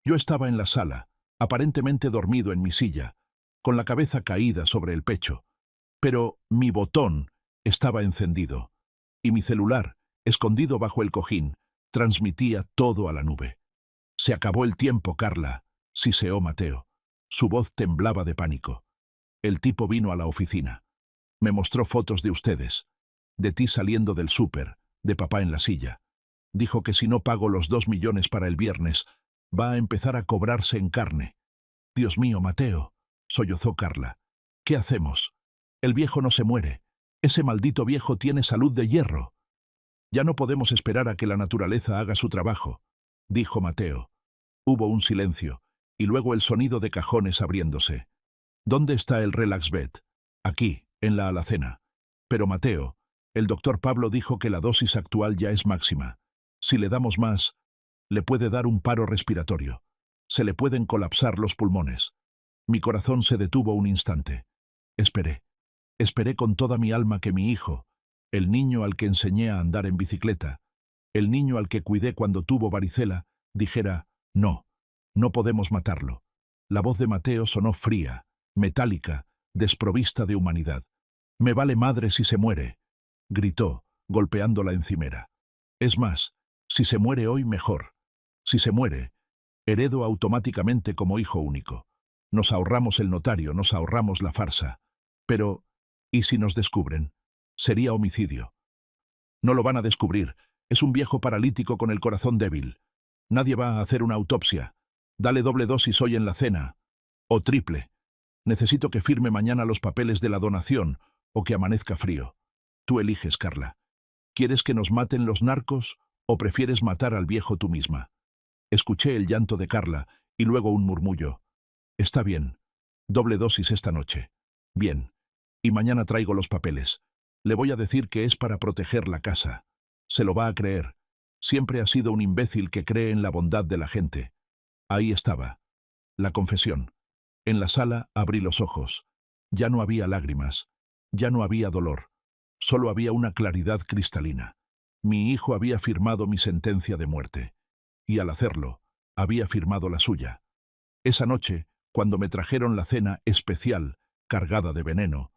Yo estaba en la sala, aparentemente dormido en mi silla, con la cabeza caída sobre el pecho. Pero mi botón estaba encendido, y mi celular, escondido bajo el cojín, transmitía todo a la nube. «Se acabó el tiempo, Carla», siseó Mateo. Su voz temblaba de pánico. «El tipo vino a la oficina. Me mostró fotos de ustedes, de ti saliendo del súper, de papá en la silla. Dijo que si no pago los 2 millones para el viernes, va a empezar a cobrarse en carne». «Dios mío, Mateo», sollozó Carla. «¿Qué hacemos? El viejo no se muere. Ese maldito viejo tiene salud de hierro». «Ya no podemos esperar a que la naturaleza haga su trabajo», dijo Mateo. Hubo un silencio, y luego el sonido de cajones abriéndose. «¿Dónde está el relax bed?» «Aquí, en la alacena». «Pero Mateo, el doctor Pablo dijo que la dosis actual ya es máxima. Si le damos más, le puede dar un paro respiratorio. Se le pueden colapsar los pulmones». Mi corazón se detuvo un instante. Esperé. Esperé con toda mi alma que mi hijo, el niño al que enseñé a andar en bicicleta, el niño al que cuidé cuando tuvo varicela, dijera: «No, no podemos matarlo». La voz de Mateo sonó fría, metálica, desprovista de humanidad. «Me vale madre si se muere», gritó, golpeando la encimera. «Es más, si se muere hoy, mejor. Si se muere, heredo automáticamente como hijo único. Nos ahorramos el notario, nos ahorramos la farsa. Pero, ¿y si nos descubren? Sería homicidio». «No lo van a descubrir. Es un viejo paralítico con el corazón débil. Nadie va a hacer una autopsia. Dale doble dosis hoy en la cena. O triple. Necesito que firme mañana los papeles de la donación o que amanezca frío. Tú eliges, Carla. ¿Quieres que nos maten los narcos o prefieres matar al viejo tú misma?» Escuché el llanto de Carla y luego un murmullo. «Está bien. Doble dosis esta noche». «Bien. Y mañana traigo los papeles. Le voy a decir que es para proteger la casa. Se lo va a creer. Siempre ha sido un imbécil que cree en la bondad de la gente». Ahí estaba. La confesión. En la sala abrí los ojos. Ya no había lágrimas. Ya no había dolor. Solo había una claridad cristalina. Mi hijo había firmado mi sentencia de muerte. Y al hacerlo, había firmado la suya. Esa noche, cuando me trajeron la cena especial, cargada de veneno,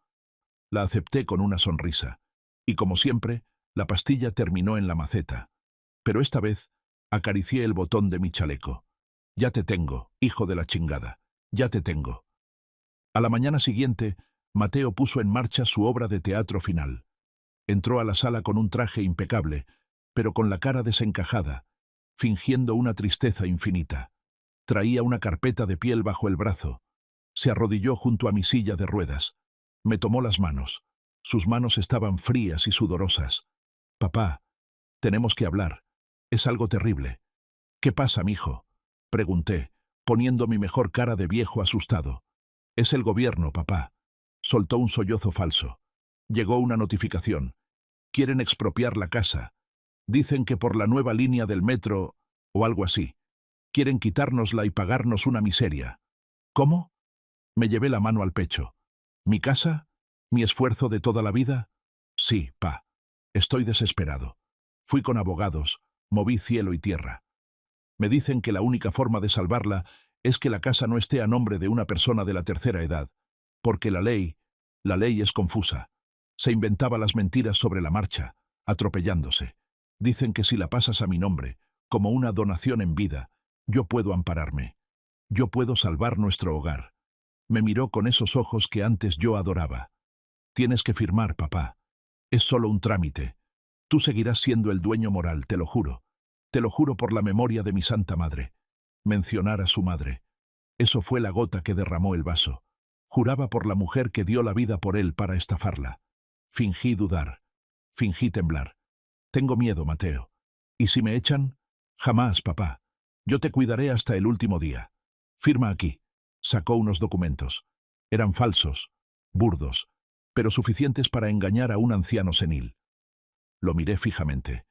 la acepté con una sonrisa. Y como siempre, la pastilla terminó en la maceta. Pero esta vez acaricié el botón de mi chaleco. Ya te tengo, hijo de la chingada. Ya te tengo. A la mañana siguiente, Mateo puso en marcha su obra de teatro final. Entró a la sala con un traje impecable, pero con la cara desencajada, fingiendo una tristeza infinita. Traía una carpeta de piel bajo el brazo. Se arrodilló junto a mi silla de ruedas. Me tomó las manos. Sus manos estaban frías y sudorosas. «Papá, tenemos que hablar. Es algo terrible». «¿Qué pasa, mijo?», pregunté, poniendo mi mejor cara de viejo asustado. «Es el gobierno, papá». Soltó un sollozo falso. Llegó una notificación. «Quieren expropiar la casa. Dicen que por la nueva línea del metro o algo así. Quieren quitárnosla y pagarnos una miseria». «¿Cómo?». Me llevé la mano al pecho. «¿Mi casa? ¿Mi esfuerzo de toda la vida?». «Sí, pa. Estoy desesperado. Fui con abogados, moví cielo y tierra. Me dicen que la única forma de salvarla es que la casa no esté a nombre de una persona de la tercera edad, porque la ley es confusa. Se inventaba las mentiras sobre la marcha, atropellándose. Dicen que si la pasas a mi nombre, como una donación en vida, yo puedo ampararme. Yo puedo salvar nuestro hogar». Me miró con esos ojos que antes yo adoraba. «Tienes que firmar, papá. Es solo un trámite. Tú seguirás siendo el dueño moral, te lo juro. Te lo juro por la memoria de mi santa madre». Mencionar a su madre. Eso fue la gota que derramó el vaso. Juraba por la mujer que dio la vida por él para estafarla. Fingí dudar. Fingí temblar. «Tengo miedo, Mateo. ¿Y si me echan?». «Jamás, papá. Yo te cuidaré hasta el último día. Firma aquí». Sacó unos documentos. Eran falsos, burdos, pero suficientes para engañar a un anciano senil. Lo miré fijamente.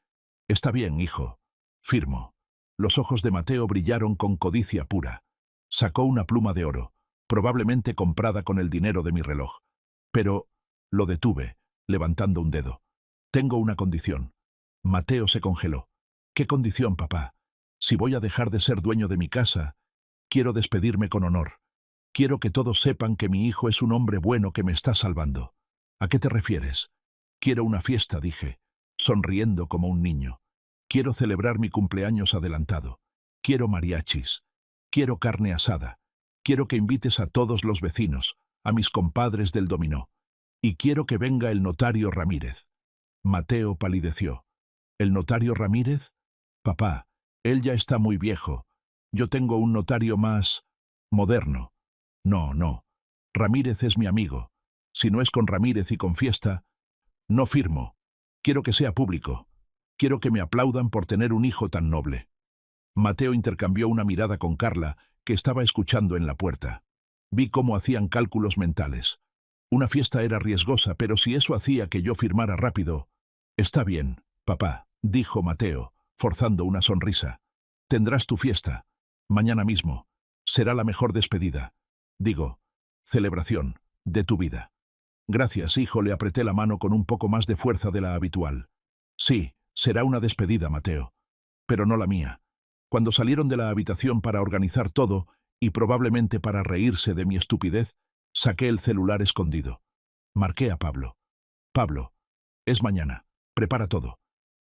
«Está bien, hijo. Firmo». Los ojos de Mateo brillaron con codicia pura. Sacó una pluma de oro, probablemente comprada con el dinero de mi reloj. Pero lo detuve, levantando un dedo. «Tengo una condición». Mateo se congeló. «¿Qué condición, papá? Si voy a dejar de ser dueño de mi casa, quiero despedirme con honor. Quiero que todos sepan que mi hijo es un hombre bueno que me está salvando». «¿A qué te refieres?». «Quiero una fiesta», dije, sonriendo como un niño. «Quiero celebrar mi cumpleaños adelantado. Quiero mariachis. Quiero carne asada. Quiero que invites a todos los vecinos, a mis compadres del dominó. Y quiero que venga el notario Ramírez». Mateo palideció. «¿El notario Ramírez? Papá, él ya está muy viejo. Yo tengo un notario más moderno». «No, no. Ramírez es mi amigo. Si no es con Ramírez y con fiesta, no firmo. Quiero que sea público. Quiero que me aplaudan por tener un hijo tan noble». Mateo intercambió una mirada con Carla, que estaba escuchando en la puerta. Vi cómo hacían cálculos mentales. Una fiesta era riesgosa, pero si eso hacía que yo firmara rápido... «Está bien, papá», dijo Mateo, forzando una sonrisa. «Tendrás tu fiesta. Mañana mismo. Será la mejor despedida. Digo, celebración de tu vida». «Gracias, hijo», le apreté la mano con un poco más de fuerza de la habitual. «Sí, será una despedida, Mateo. Pero no la mía». Cuando salieron de la habitación para organizar todo, y probablemente para reírse de mi estupidez, saqué el celular escondido. Marqué a Pablo. «Pablo, es mañana. Prepara todo.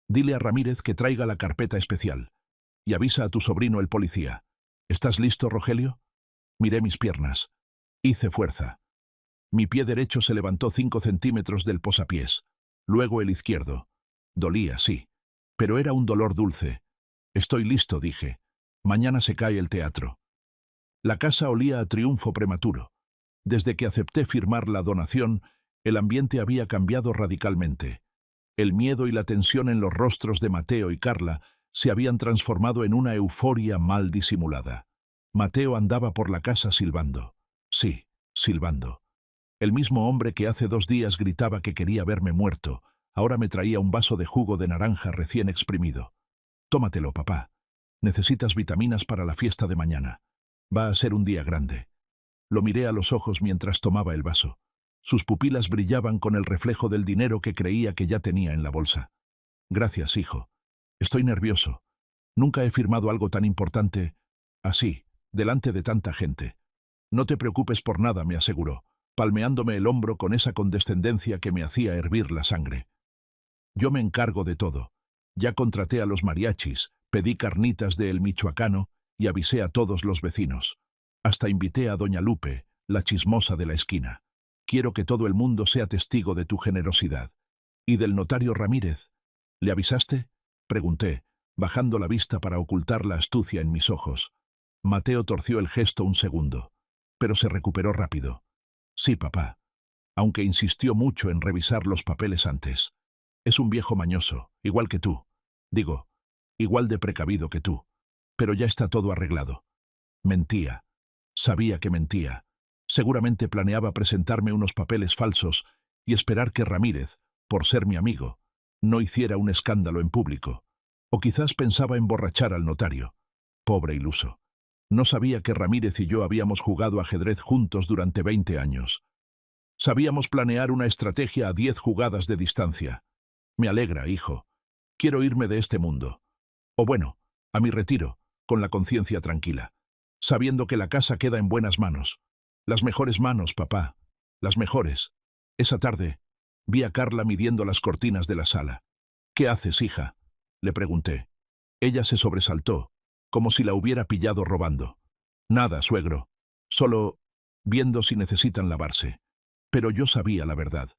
Dile a Ramírez que traiga la carpeta especial. Y avisa a tu sobrino el policía. ¿Estás listo, Rogelio?». Miré mis piernas. Hice fuerza. Mi pie derecho se levantó 5 centímetros del posapiés. Luego el izquierdo. Dolía, sí. Pero era un dolor dulce. «Estoy listo», dije. «Mañana se cae el teatro». La casa olía a triunfo prematuro. Desde que acepté firmar la donación, el ambiente había cambiado radicalmente. El miedo y la tensión en los rostros de Mateo y Carla se habían transformado en una euforia mal disimulada. Mateo andaba por la casa silbando. Sí, silbando. El mismo hombre que hace 2 días gritaba que quería verme muerto, ahora me traía un vaso de jugo de naranja recién exprimido. «Tómatelo, papá. Necesitas vitaminas para la fiesta de mañana. Va a ser un día grande». Lo miré a los ojos mientras tomaba el vaso. Sus pupilas brillaban con el reflejo del dinero que creía que ya tenía en la bolsa. «Gracias, hijo. Estoy nervioso. Nunca he firmado algo tan importante así, delante de tanta gente». «No te preocupes por nada», me aseguró, palmeándome el hombro con esa condescendencia que me hacía hervir la sangre. Yo me encargo de todo. Ya contraté a los mariachis, pedí carnitas de El Michoacano y avisé a todos los vecinos. Hasta invité a doña Lupe, la chismosa de la esquina. Quiero que todo el mundo sea testigo de tu generosidad. ¿Y del notario Ramírez? ¿Le avisaste? Pregunté, bajando la vista para ocultar la astucia en mis ojos. Mateo torció el gesto un segundo, pero se recuperó rápido. Sí, papá, aunque insistió mucho en revisar los papeles antes. Es un viejo mañoso, igual que tú. Digo, igual de precavido que tú. Pero ya está todo arreglado. Mentía. Sabía que mentía. Seguramente planeaba presentarme unos papeles falsos y esperar que Ramírez, por ser mi amigo, no hiciera un escándalo en público. O quizás pensaba emborrachar al notario. Pobre iluso. No sabía que Ramírez y yo habíamos jugado ajedrez juntos durante 20 años. Sabíamos planear una estrategia a 10 jugadas de distancia. Me alegra, hijo. Quiero irme de este mundo. O bueno, a mi retiro, con la conciencia tranquila, sabiendo que la casa queda en buenas manos. Las mejores manos, papá. Las mejores. Esa tarde, vi a Carla midiendo las cortinas de la sala. ¿Qué haces, hija?, le pregunté. Ella se sobresaltó, como si la hubiera pillado robando. Nada, suegro. Solo viendo si necesitan lavarse. Pero yo sabía la verdad.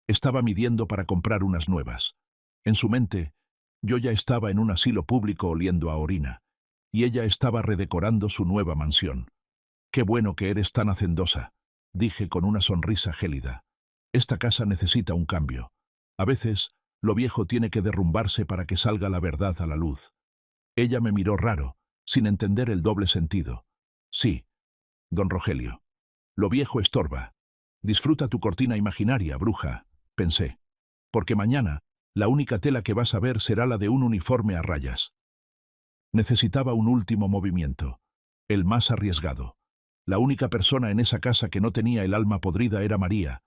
Estaba midiendo para comprar unas nuevas. En su mente, yo ya estaba en un asilo público oliendo a orina, y ella estaba redecorando su nueva mansión. «Qué bueno que eres tan hacendosa», dije con una sonrisa gélida. «Esta casa necesita un cambio. A veces, lo viejo tiene que derrumbarse para que salga la verdad a la luz». Ella me miró raro, sin entender el doble sentido. «Sí, don Rogelio. Lo viejo estorba. Disfruta tu cortina imaginaria, bruja», pensé. «Porque mañana, la única tela que vas a ver será la de un uniforme a rayas». Necesitaba un último movimiento, el más arriesgado. La única persona en esa casa que no tenía el alma podrida era María,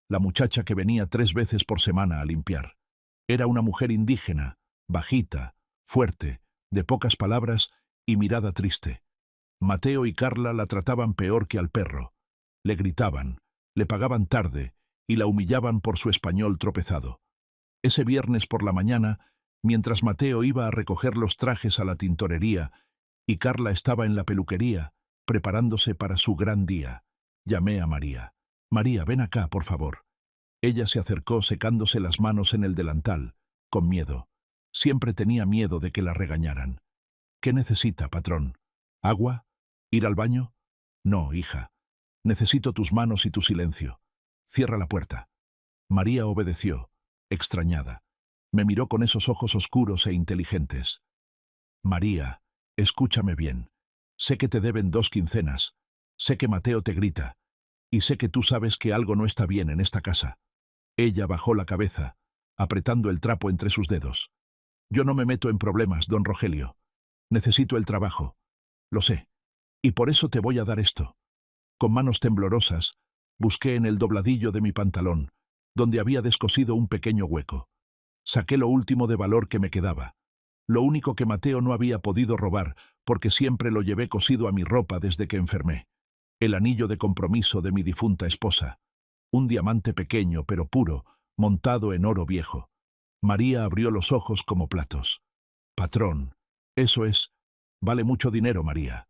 la muchacha que venía 3 veces por semana a limpiar. Era una mujer indígena, bajita, fuerte, de pocas palabras y mirada triste. Mateo y Carla la trataban peor que al perro. Le gritaban, le pagaban tarde y la humillaban por su español tropezado. Ese viernes por la mañana, mientras Mateo iba a recoger los trajes a la tintorería y Carla estaba en la peluquería, preparándose para su gran día, llamé a María. «María, ven acá, por favor». Ella se acercó secándose las manos en el delantal, con miedo. Siempre tenía miedo de que la regañaran. «¿Qué necesita, patrón? ¿Agua? ¿Ir al baño?» «No, hija. Necesito tus manos y tu silencio. Cierra la puerta». María obedeció, extrañada. Me miró con esos ojos oscuros e inteligentes. «María, escúchame bien. Sé que te deben 2 quincenas. Sé que Mateo te grita. Y sé que tú sabes que algo no está bien en esta casa». Ella bajó la cabeza, apretando el trapo entre sus dedos. «Yo no me meto en problemas, don Rogelio. Necesito el trabajo. Lo sé. Y por eso te voy a dar esto». Con manos temblorosas, busqué en el dobladillo de mi pantalón, donde había descosido un pequeño hueco. Saqué lo último de valor que me quedaba. Lo único que Mateo no había podido robar, porque siempre lo llevé cosido a mi ropa desde que enfermé. El anillo de compromiso de mi difunta esposa. Un diamante pequeño pero puro, montado en oro viejo. María abrió los ojos como platos. «Patrón, eso es. Vale mucho dinero, María.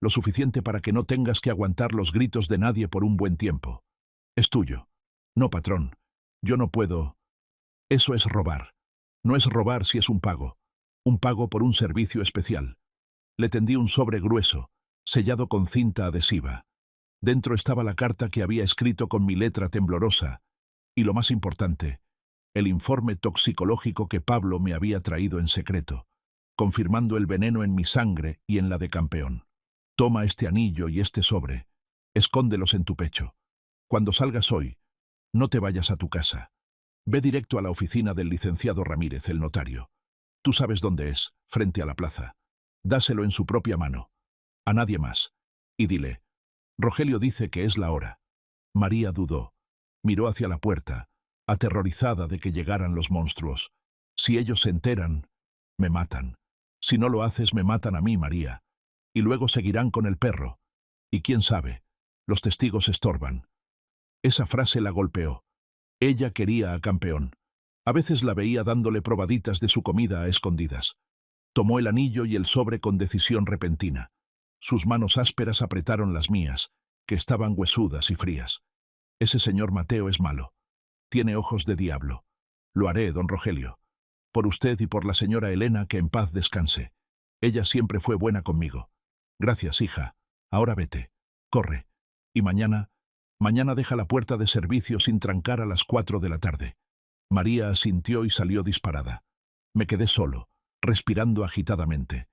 Lo suficiente para que no tengas que aguantar los gritos de nadie por un buen tiempo. Es tuyo». «No, patrón. Yo no puedo». «Eso es robar. No es robar si es un pago. Un pago por un servicio especial». Le tendí un sobre grueso, sellado con cinta adhesiva. Dentro estaba la carta que había escrito con mi letra temblorosa, y lo más importante, el informe toxicológico que Pablo me había traído en secreto, confirmando el veneno en mi sangre y en la de Campeón. «Toma este anillo y este sobre. Escóndelos en tu pecho. Cuando salgas hoy, no te vayas a tu casa. Ve directo a la oficina del licenciado Ramírez, el notario. Tú sabes dónde es, frente a la plaza. Dáselo en su propia mano. A nadie más. Y dile, Rogelio dice que es la hora». María dudó. Miró hacia la puerta, aterrorizada de que llegaran los monstruos. «Si ellos se enteran, me matan. Si no lo haces, me matan a mí, María. Y luego seguirán con el perro. Y quién sabe, los testigos estorban». Esa frase la golpeó. Ella quería a Campeón. A veces la veía dándole probaditas de su comida a escondidas. Tomó el anillo y el sobre con decisión repentina. Sus manos ásperas apretaron las mías, que estaban huesudas y frías. Ese señor Mateo es malo. Tiene ojos de diablo. Lo haré, don Rogelio. Por usted y por la señora Elena, que en paz descanse. Ella siempre fue buena conmigo. Gracias, hija. Ahora vete. Corre. Y mañana deja la puerta de servicio sin trancar a las 4 de la tarde. María asintió y salió disparada. Me quedé solo, respirando agitadamente.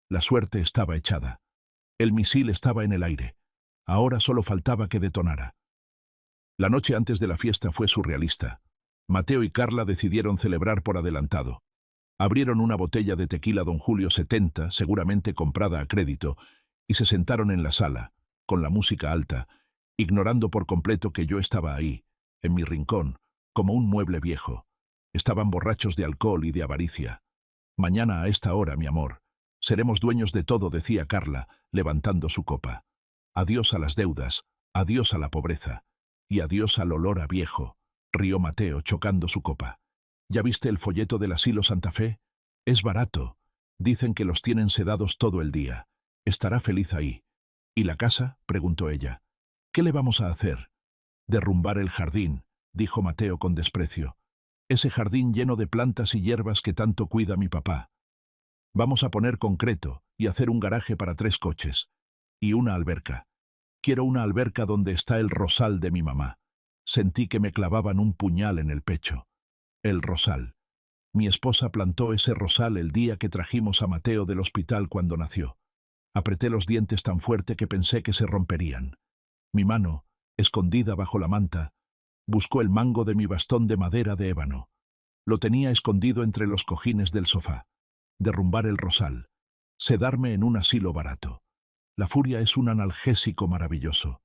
La suerte estaba echada. El misil estaba en el aire. Ahora solo faltaba que detonara. La noche antes de la fiesta fue surrealista. Mateo y Carla decidieron celebrar por adelantado. Abrieron una botella de tequila Don Julio 70, seguramente comprada a crédito, y se sentaron en la sala, con la música alta, ignorando por completo que yo estaba ahí, en mi rincón, como un mueble viejo. Estaban borrachos de alcohol y de avaricia. Mañana a esta hora, mi amor, seremos dueños de todo, decía Carla, levantando su copa. Adiós a las deudas, adiós a la pobreza, y adiós al olor a viejo, rió Mateo, chocando su copa. ¿Ya viste el folleto del asilo Santa Fe? Es barato. Dicen que los tienen sedados todo el día. Estará feliz ahí. ¿Y la casa?, preguntó ella. ¿Qué le vamos a hacer? Derrumbar el jardín, dijo Mateo con desprecio. Ese jardín lleno de plantas y hierbas que tanto cuida mi papá. Vamos a poner concreto y hacer un garaje para 3 coches. Y una alberca. Quiero una alberca donde está el rosal de mi mamá. Sentí que me clavaban un puñal en el pecho. El rosal. Mi esposa plantó ese rosal el día que trajimos a Mateo del hospital cuando nació. Apreté los dientes tan fuerte que pensé que se romperían. Mi mano, escondida bajo la manta, buscó el mango de mi bastón de madera de ébano. Lo tenía escondido entre los cojines del sofá. Derrumbar el rosal. Sedarme en un asilo barato. La furia es un analgésico maravilloso.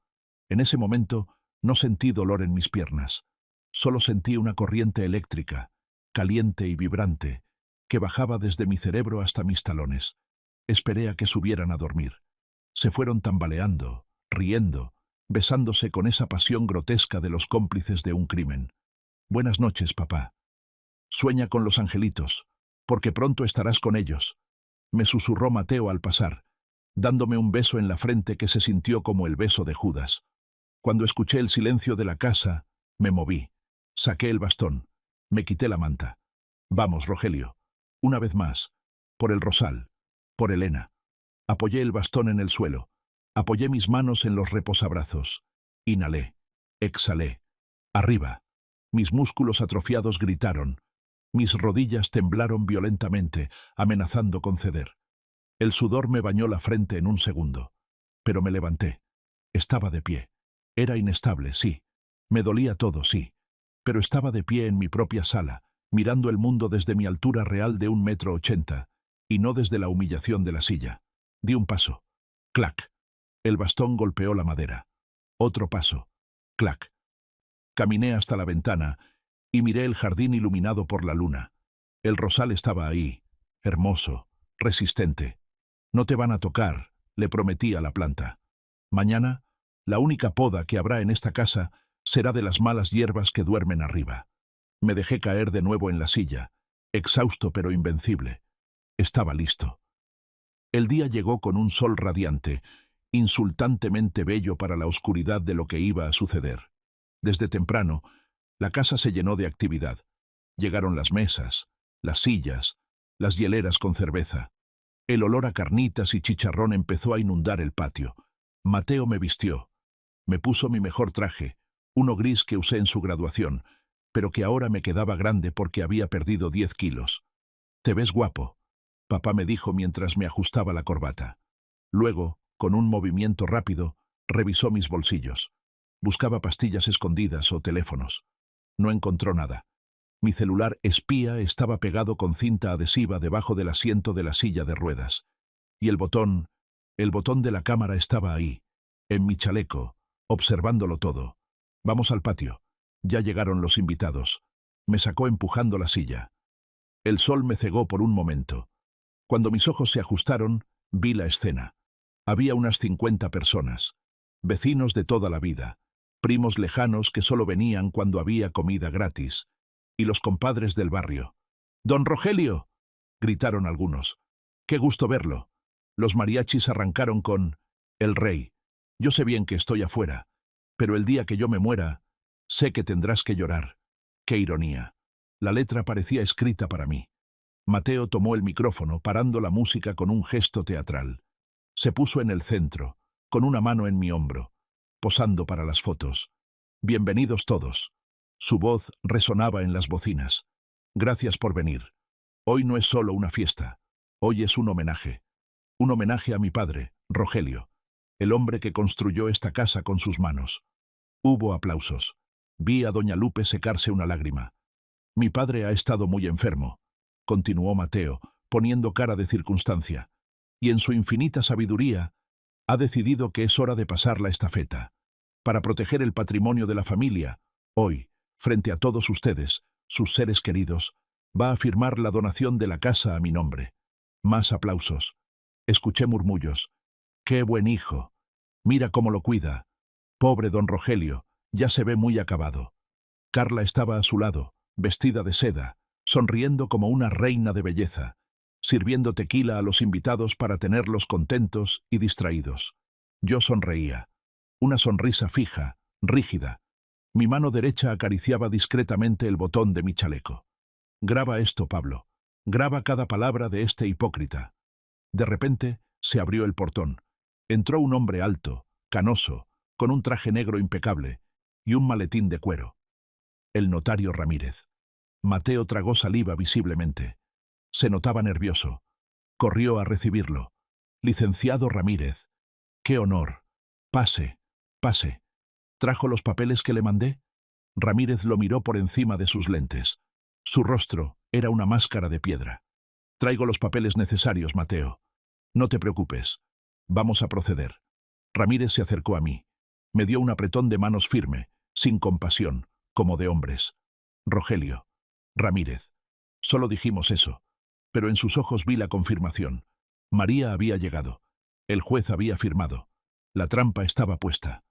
En ese momento no sentí dolor en mis piernas. Solo sentí una corriente eléctrica, caliente y vibrante, que bajaba desde mi cerebro hasta mis talones. Esperé a que subieran a dormir. Se fueron tambaleando, riendo, besándose con esa pasión grotesca de los cómplices de un crimen. Buenas noches, papá. Sueña con los angelitos, porque pronto estarás con ellos, me susurró Mateo al pasar, dándome un beso en la frente que se sintió como el beso de Judas. Cuando escuché el silencio de la casa, me moví. Saqué el bastón. Me quité la manta. Vamos, Rogelio. Una vez más. Por el rosal. Por Elena. Apoyé el bastón en el suelo. Apoyé mis manos en los reposabrazos. Inhalé. Exhalé. Arriba. Mis músculos atrofiados gritaron. Mis rodillas temblaron violentamente, amenazando con ceder. El sudor me bañó la frente en un segundo. Pero me levanté. Estaba de pie. Era inestable, sí. Me dolía todo, sí. Pero estaba de pie en mi propia sala, mirando el mundo desde mi altura real de 1,80 m, y no desde la humillación de la silla. Di un paso. Clac. El bastón golpeó la madera. Otro paso. Clac. Caminé hasta la ventana y miré el jardín iluminado por la luna. El rosal estaba ahí, hermoso, resistente. No te van a tocar, le prometí a la planta. Mañana, la única poda que habrá en esta casa será de las malas hierbas que duermen arriba. Me dejé caer de nuevo en la silla, exhausto pero invencible. Estaba listo. El día llegó con un sol radiante, insultantemente bello para la oscuridad de lo que iba a suceder. Desde temprano, la casa se llenó de actividad. Llegaron las mesas, las sillas, las hieleras con cerveza. El olor a carnitas y chicharrón empezó a inundar el patio. Mateo me vistió. Me puso mi mejor traje, uno gris que usé en su graduación, pero que ahora me quedaba grande porque había perdido 10 kilos. «Te ves guapo», papá me dijo mientras me ajustaba la corbata. Luego, con un movimiento rápido, revisó mis bolsillos. Buscaba pastillas escondidas o teléfonos. No encontró nada. Mi celular espía estaba pegado con cinta adhesiva debajo del asiento de la silla de ruedas. Y el botón de la cámara estaba ahí, en mi chaleco, observándolo todo. «Vamos al patio. Ya llegaron los invitados». Me sacó empujando la silla. El sol me cegó por un momento. Cuando mis ojos se ajustaron, vi la escena. Había unas 50 personas. Vecinos de toda la vida. Primos lejanos que solo venían cuando había comida gratis. y los compadres del barrio. «¡Don Rogelio!», gritaron algunos. «¡Qué gusto verlo!». Los mariachis arrancaron con «El Rey». «Yo sé bien que estoy afuera, pero el día que yo me muera, sé que tendrás que llorar». ¡Qué ironía! La letra parecía escrita para mí. Mateo tomó el micrófono, parando la música con un gesto teatral. Se puso en el centro, con una mano en mi hombro, posando para las fotos. «Bienvenidos todos». Su voz resonaba en las bocinas. «Gracias por venir. Hoy no es solo una fiesta, hoy es un homenaje. Un homenaje a mi padre, Rogelio, el hombre que construyó esta casa con sus manos». Hubo aplausos. Vi a doña Lupe secarse una lágrima. «Mi padre ha estado muy enfermo», continuó Mateo, poniendo cara de circunstancia, «y en su infinita sabiduría ha decidido que es hora de pasar la estafeta. Para proteger el patrimonio de la familia, hoy, frente a todos ustedes, sus seres queridos, va a firmar la donación de la casa a mi nombre». Más aplausos. Escuché murmullos. «¡Qué buen hijo! Mira cómo lo cuida. Pobre don Rogelio, ya se ve muy acabado». Carla estaba a su lado, vestida de seda, sonriendo como una reina de belleza, sirviendo tequila a los invitados para tenerlos contentos y distraídos. Yo sonreía. Una sonrisa fija, rígida. Mi mano derecha acariciaba discretamente el botón de mi chaleco. «Graba esto, Pablo. Graba cada palabra de este hipócrita». De repente se abrió el portón. Entró un hombre alto, canoso, con un traje negro impecable y un maletín de cuero. El notario Ramírez. Mateo tragó saliva visiblemente. Se notaba nervioso. Corrió a recibirlo. «Licenciado Ramírez. ¡Qué honor! Pase, pase. ¿Trajo los papeles que le mandé?». Ramírez lo miró por encima de sus lentes. Su rostro era una máscara de piedra. «Traigo los papeles necesarios, Mateo. No te preocupes. Vamos a proceder». Ramírez se acercó a mí. Me dio un apretón de manos firme, sin compasión, como de hombres. «Rogelio». «Ramírez». Solo dijimos eso, pero en sus ojos vi la confirmación. María había llegado. El juez había firmado. La trampa estaba puesta.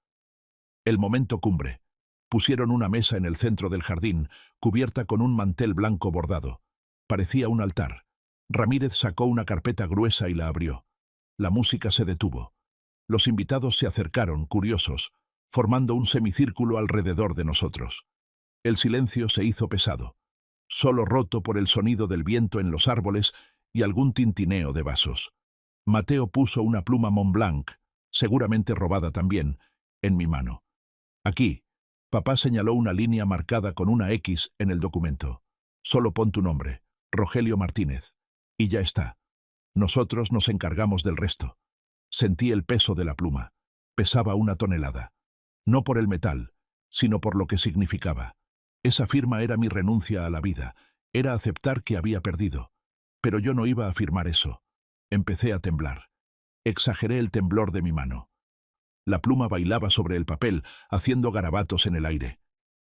El momento cumbre. Pusieron una mesa en el centro del jardín, cubierta con un mantel blanco bordado. Parecía un altar. Ramírez sacó una carpeta gruesa y la abrió. La música se detuvo. Los invitados se acercaron, curiosos, formando un semicírculo alrededor de nosotros. El silencio se hizo pesado, solo roto por el sonido del viento en los árboles y algún tintineo de vasos. Mateo puso una pluma Montblanc, seguramente robada también, en mi mano. «Aquí». Papá señaló una línea marcada con una X en el documento. «Solo pon tu nombre, Rogelio Martínez. Y ya está. Nosotros nos encargamos del resto». Sentí el peso de la pluma. Pesaba 1 tonelada. No por el metal, sino por lo que significaba. Esa firma era mi renuncia a la vida. Era aceptar que había perdido. Pero yo no iba a firmar eso. Empecé a temblar. Exageré el temblor de mi mano. La pluma bailaba sobre el papel, haciendo garabatos en el aire.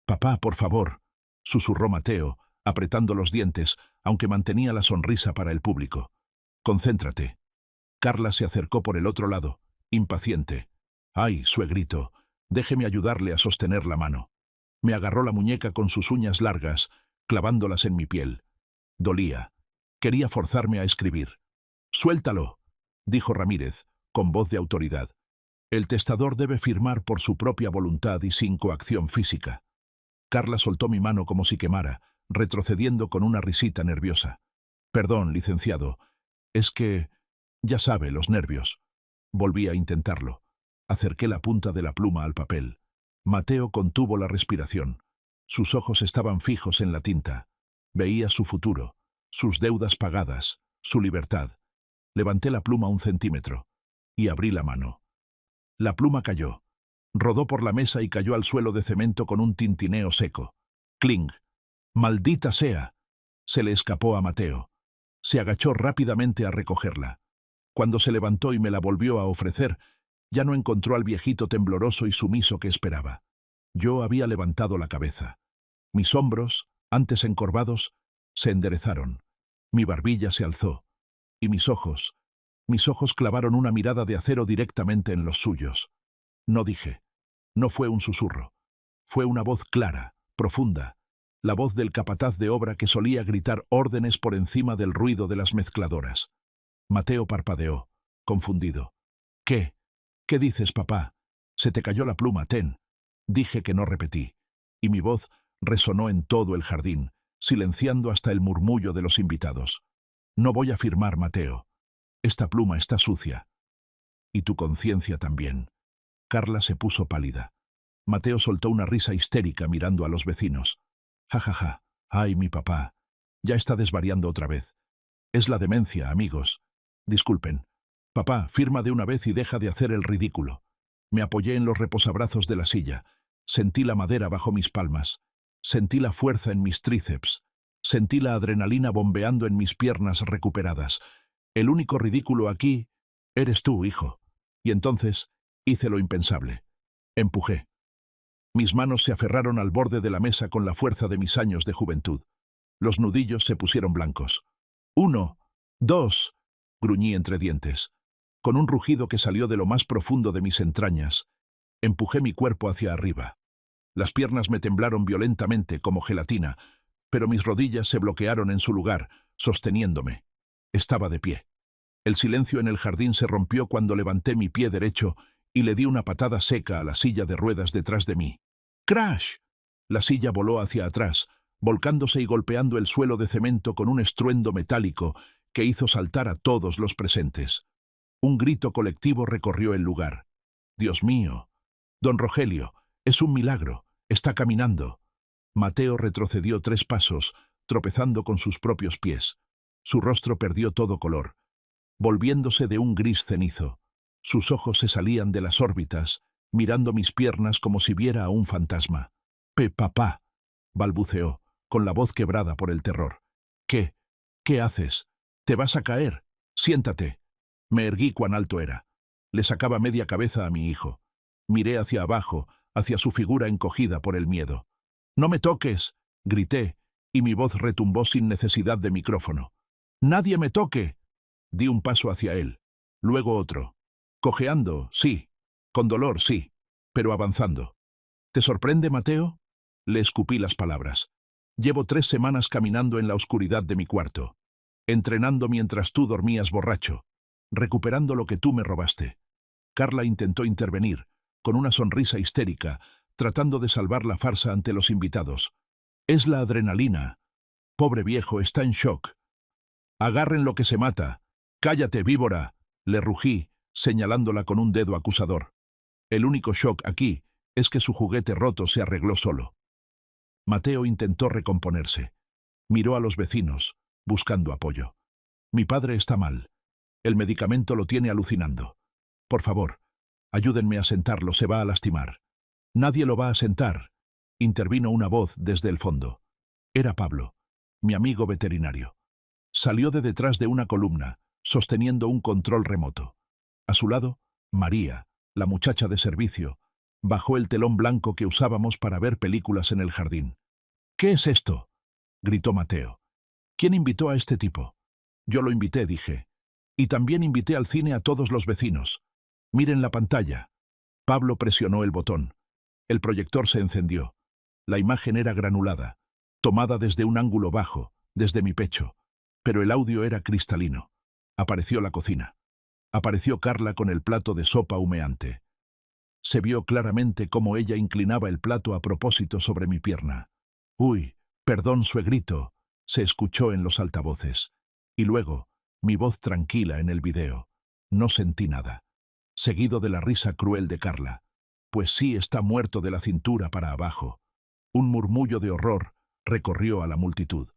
«Papá, por favor», susurró Mateo, apretando los dientes, aunque mantenía la sonrisa para el público. «Concéntrate». Carla se acercó por el otro lado, impaciente. «Ay, suegrito, déjeme ayudarle a sostener la mano». Me agarró la muñeca con sus uñas largas, clavándolas en mi piel. Dolía. Quería forzarme a escribir. «Suéltalo», dijo Ramírez, con voz de autoridad. «El testador debe firmar por su propia voluntad y sin coacción física». Carla soltó mi mano como si quemara, retrocediendo con una risita nerviosa. «Perdón, licenciado. Es que... ya sabe, los nervios». Volví a intentarlo. Acerqué la punta de la pluma al papel. Mateo contuvo la respiración. Sus ojos estaban fijos en la tinta. Veía su futuro, sus deudas pagadas, su libertad. Levanté la pluma 1 centímetro y abrí la mano. La pluma cayó. Rodó por la mesa y cayó al suelo de cemento con un tintineo seco. ¡Cling! ¡Maldita sea!, se le escapó a Mateo. Se agachó rápidamente a recogerla. Cuando se levantó y me la volvió a ofrecer, ya no encontró al viejito tembloroso y sumiso que esperaba. Yo había levantado la cabeza. Mis hombros, antes encorvados, se enderezaron. Mi barbilla se alzó. Y mis ojos clavaron una mirada de acero directamente en los suyos. No dije. No fue un susurro. Fue una voz clara, profunda, la voz del capataz de obra que solía gritar órdenes por encima del ruido de las mezcladoras. Mateo parpadeó, confundido. «¿Qué? ¿Qué dices, papá? Se te cayó la pluma, ten». Dije que no repetí, y mi voz resonó en todo el jardín, silenciando hasta el murmullo de los invitados. «No voy a firmar, Mateo. Esta pluma está sucia. Y tu conciencia también». Carla se puso pálida. Mateo soltó una risa histérica mirando a los vecinos. «Ja, ja, ja. Ay, mi papá. Ya está desvariando otra vez. Es la demencia, amigos. Disculpen. Papá, firma de una vez y deja de hacer el ridículo». Me apoyé en los reposabrazos de la silla. Sentí la madera bajo mis palmas. Sentí la fuerza en mis tríceps. Sentí la adrenalina bombeando en mis piernas recuperadas. El único ridículo aquí eres tú, hijo. Y entonces hice lo impensable. Empujé. Mis manos se aferraron al borde de la mesa con la fuerza de mis años de juventud. Los nudillos se pusieron blancos. «1, 2», gruñí entre dientes. Con un rugido que salió de lo más profundo de mis entrañas, empujé mi cuerpo hacia arriba. Las piernas me temblaron violentamente como gelatina, pero mis rodillas se bloquearon en su lugar, sosteniéndome. Estaba de pie. El silencio en el jardín se rompió cuando levanté mi pie derecho y le di una patada seca a la silla de ruedas detrás de mí. ¡Crash! La silla voló hacia atrás, volcándose y golpeando el suelo de cemento con un estruendo metálico que hizo saltar a todos los presentes. Un grito colectivo recorrió el lugar. «Dios mío! Don Rogelio, es un milagro. Está caminando». Mateo retrocedió 3 pasos, tropezando con sus propios pies. Su rostro perdió todo color, volviéndose de un gris cenizo. Sus ojos se salían de las órbitas, mirando mis piernas como si viera a un fantasma. «Papá», balbuceó, con la voz quebrada por el terror. «¿Qué? ¿Qué haces? ¿Te vas a caer? Siéntate». Me erguí cuán alto era. Le sacaba media cabeza a mi hijo. Miré hacia abajo, hacia su figura encogida por el miedo. «¡No me toques!», grité, y mi voz retumbó sin necesidad de micrófono. «¡Nadie me toque!». Di un paso hacia él, luego otro. Cojeando, sí. Con dolor, sí. Pero avanzando. «¿Te sorprende, Mateo?». Le escupí las palabras. «Llevo 3 semanas caminando en la oscuridad de mi cuarto, entrenando mientras tú dormías borracho, recuperando lo que tú me robaste». Carla intentó intervenir, con una sonrisa histérica, tratando de salvar la farsa ante los invitados. «Es la adrenalina. Pobre viejo, está en shock». «Agarren lo que se mata». «Cállate, víbora», le rugí, señalándola con un dedo acusador. El único shock aquí es que su juguete roto se arregló solo. Mateo intentó recomponerse. Miró a los vecinos, buscando apoyo. «Mi padre está mal. El medicamento lo tiene alucinando. Por favor, ayúdenme a sentarlo, se va a lastimar». «Nadie lo va a sentar», intervino una voz desde el fondo. Era Pablo, mi amigo veterinario. Salió de detrás de una columna, sosteniendo un control remoto. A su lado, María, la muchacha de servicio, bajó el telón blanco que usábamos para ver películas en el jardín. «¿Qué es esto?», gritó Mateo. «¿Quién invitó a este tipo?». «Yo lo invité», dije. «Y también invité al cine a todos los vecinos. Miren la pantalla». Pablo presionó el botón. El proyector se encendió. La imagen era granulada, tomada desde un ángulo bajo, desde mi pecho, pero el audio era cristalino. Apareció la cocina. Apareció Carla con el plato de sopa humeante. Se vio claramente cómo ella inclinaba el plato a propósito sobre mi pierna. «Uy, perdón, suegrito», se escuchó en los altavoces. Y luego, mi voz tranquila en el video. No sentí nada. Seguido de la risa cruel de Carla. «Pues sí, está muerto de la cintura para abajo». Un murmullo de horror recorrió a la multitud.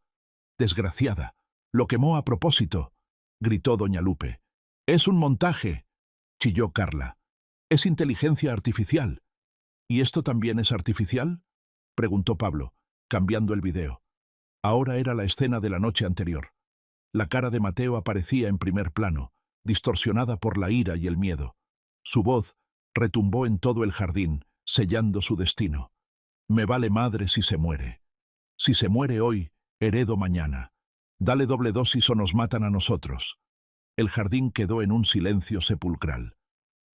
«Desgraciada, lo quemó a propósito», gritó doña Lupe. «Es un montaje», chilló Carla. «Es inteligencia artificial». «¿Y esto también es artificial?», preguntó Pablo, cambiando el video. Ahora era la escena de la noche anterior. La cara de Mateo aparecía en primer plano, distorsionada por la ira y el miedo. Su voz retumbó en todo el jardín, sellando su destino. «Me vale madre si se muere. Si se muere hoy, heredo mañana. Dale doble dosis o nos matan a nosotros». El jardín quedó en un silencio sepulcral.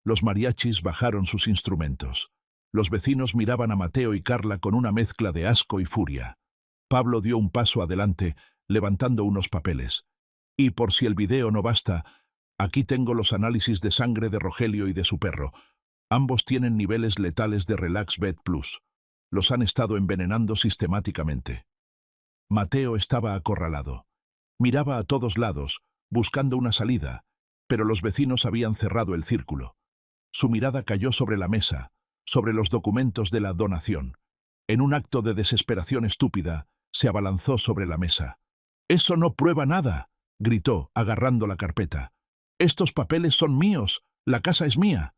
Los mariachis bajaron sus instrumentos. Los vecinos miraban a Mateo y Carla con una mezcla de asco y furia. Pablo dio un paso adelante, levantando unos papeles. Y por si el video no basta, aquí tengo los análisis de sangre de Rogelio y de su perro. Ambos tienen niveles letales de Relax Bet Plus. Los han estado envenenando sistemáticamente. Mateo estaba acorralado. Miraba a todos lados, buscando una salida, pero los vecinos habían cerrado el círculo. Su mirada cayó sobre la mesa, sobre los documentos de la donación. En un acto de desesperación estúpida, se abalanzó sobre la mesa. «¡Eso no prueba nada!», gritó, agarrando la carpeta. «Estos papeles son míos, la casa es mía».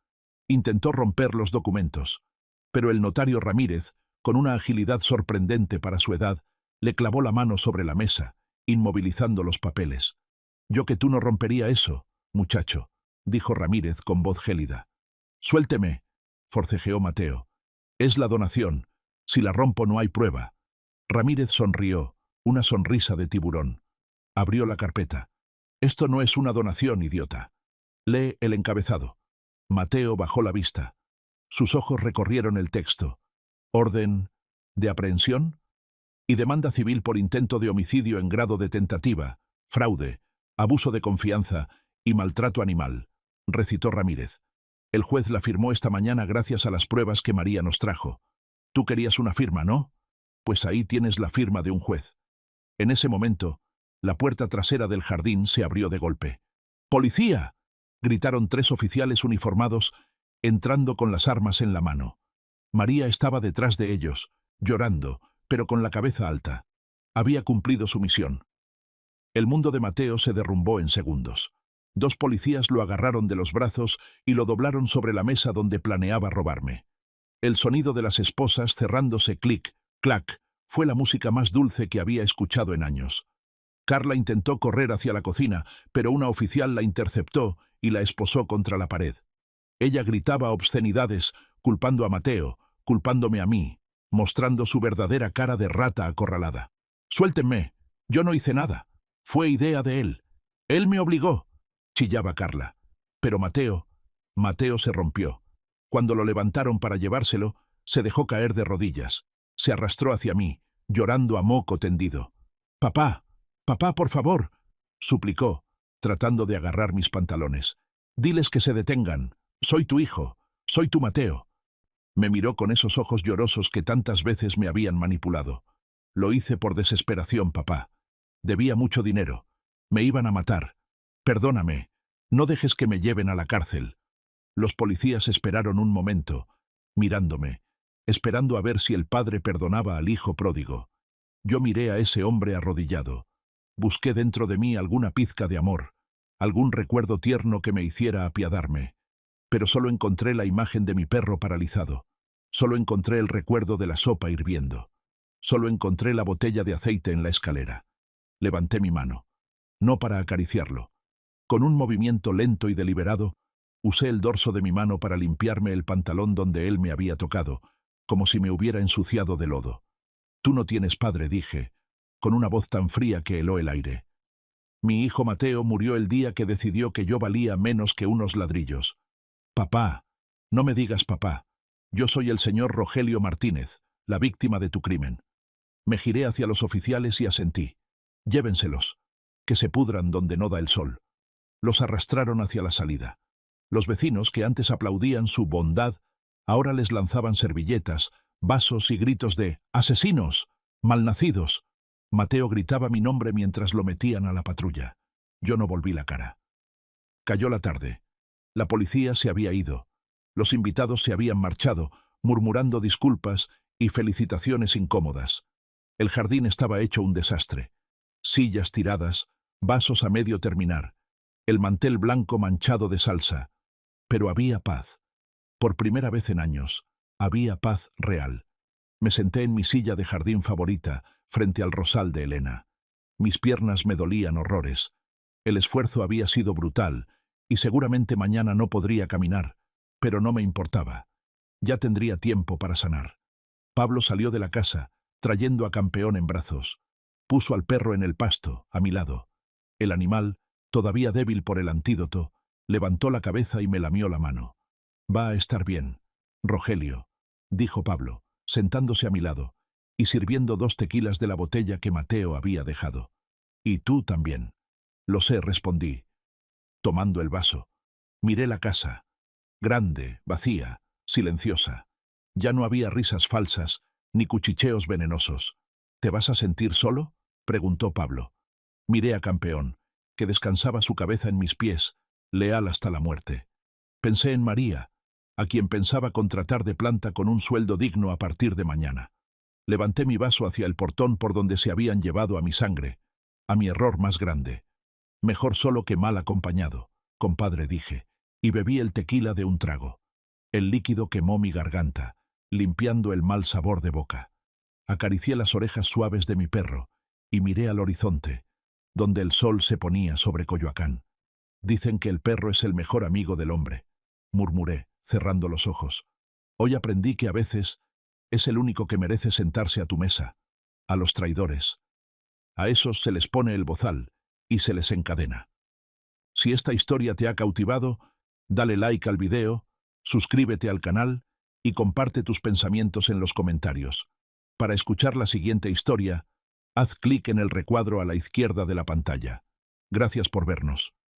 Intentó romper los documentos, pero el notario Ramírez, con una agilidad sorprendente para su edad, le clavó la mano sobre la mesa, inmovilizando los papeles. «Yo que tú no rompería eso, muchacho», dijo Ramírez con voz gélida. «Suélteme», forcejeó Mateo. «Es la donación. Si la rompo no hay prueba». Ramírez sonrió, una sonrisa de tiburón. Abrió la carpeta. «Esto no es una donación, idiota. Lee el encabezado». Mateo bajó la vista. Sus ojos recorrieron el texto. «Orden de aprehensión y demanda civil por intento de homicidio en grado de tentativa, fraude, abuso de confianza y maltrato animal», recitó Ramírez. «El juez la firmó esta mañana gracias a las pruebas que María nos trajo. Tú querías una firma, ¿no? Pues ahí tienes la firma de un juez». En ese momento, la puerta trasera del jardín se abrió de golpe. «¡Policía!», gritaron 3 oficiales uniformados, entrando con las armas en la mano. María estaba detrás de ellos, llorando, pero con la cabeza alta. Había cumplido su misión. El mundo de Mateo se derrumbó en segundos. 2 policías lo agarraron de los brazos y lo doblaron sobre la mesa donde planeaba robarme. El sonido de las esposas cerrándose clic, clac, fue la música más dulce que había escuchado en años. Carla intentó correr hacia la cocina, pero una oficial la interceptó y la esposó contra la pared. Ella gritaba obscenidades, culpando a Mateo, culpándome a mí, mostrando su verdadera cara de rata acorralada. «Suéltenme, yo no hice nada. Fue idea de él. Él me obligó», chillaba Carla. Pero Mateo se rompió. Cuando lo levantaron para llevárselo, se dejó caer de rodillas. Se arrastró hacia mí, llorando a moco tendido. «Papá, papá, por favor», suplicó, tratando de agarrar mis pantalones. «Diles que se detengan. Soy tu hijo. Soy tu Mateo». Me miró con esos ojos llorosos que tantas veces me habían manipulado. «Lo hice por desesperación, papá. Debía mucho dinero. Me iban a matar. Perdóname. No dejes que me lleven a la cárcel». Los policías esperaron un momento, mirándome, esperando a ver si el padre perdonaba al hijo pródigo. Yo miré a ese hombre arrodillado. Busqué dentro de mí alguna pizca de amor, algún recuerdo tierno que me hiciera apiadarme. Pero solo encontré la imagen de mi perro paralizado. Solo encontré el recuerdo de la sopa hirviendo. Solo encontré la botella de aceite en la escalera. Levanté mi mano, no para acariciarlo. Con un movimiento lento y deliberado, usé el dorso de mi mano para limpiarme el pantalón donde él me había tocado, como si me hubiera ensuciado de lodo. «Tú no tienes padre», dije, con una voz tan fría que heló el aire. «Mi hijo Mateo murió el día que decidió que yo valía menos que unos ladrillos». «Papá, no me digas papá. Yo soy el señor Rogelio Martínez, la víctima de tu crimen». Me giré hacia los oficiales y asentí. «Llévenselos, que se pudran donde no da el sol». Los arrastraron hacia la salida. Los vecinos, que antes aplaudían su bondad, ahora les lanzaban servilletas, vasos y gritos de «¡Asesinos! ¡Malnacidos!». Mateo gritaba mi nombre mientras lo metían a la patrulla. Yo no volví la cara. Cayó la tarde. La policía se había ido. Los invitados se habían marchado, murmurando disculpas y felicitaciones incómodas. El jardín estaba hecho un desastre. Sillas tiradas, vasos a medio terminar, el mantel blanco manchado de salsa. Pero había paz. Por primera vez en años, había paz real. Me senté en mi silla de jardín favorita, frente al rosal de Elena. Mis piernas me dolían horrores. El esfuerzo había sido brutal, y seguramente mañana no podría caminar, pero no me importaba. Ya tendría tiempo para sanar. Pablo salió de la casa, trayendo a Campeón en brazos. Puso al perro en el pasto, a mi lado. El animal, todavía débil por el antídoto, levantó la cabeza y me lamió la mano. «Va a estar bien, Rogelio», dijo Pablo, sentándose a mi lado. y sirviendo 2 tequilas de la botella que Mateo había dejado. «Y tú también». «Lo sé», respondí, tomando el vaso. Miré la casa, grande, vacía, silenciosa. Ya no había risas falsas, ni cuchicheos venenosos. «¿Te vas a sentir solo?», preguntó Pablo. Miré a Campeón, que descansaba su cabeza en mis pies, leal hasta la muerte. Pensé en María, a quien pensaba contratar de planta con un sueldo digno a partir de mañana. Levanté mi vaso hacia el portón por donde se habían llevado a mi sangre, a mi error más grande. «Mejor solo que mal acompañado», compadre, dije, y bebí el tequila de un trago. El líquido quemó mi garganta, limpiando el mal sabor de boca. Acaricié las orejas suaves de mi perro y miré al horizonte, donde el sol se ponía sobre Coyoacán. «Dicen que el perro es el mejor amigo del hombre», murmuré, cerrando los ojos. «Hoy aprendí que a veces es el único que merece sentarse a tu mesa. A los traidores. A esos se les pone el bozal y se les encadena». Si esta historia te ha cautivado, dale like al video, suscríbete al canal y comparte tus pensamientos en los comentarios. Para escuchar la siguiente historia, haz clic en el recuadro a la izquierda de la pantalla. Gracias por vernos.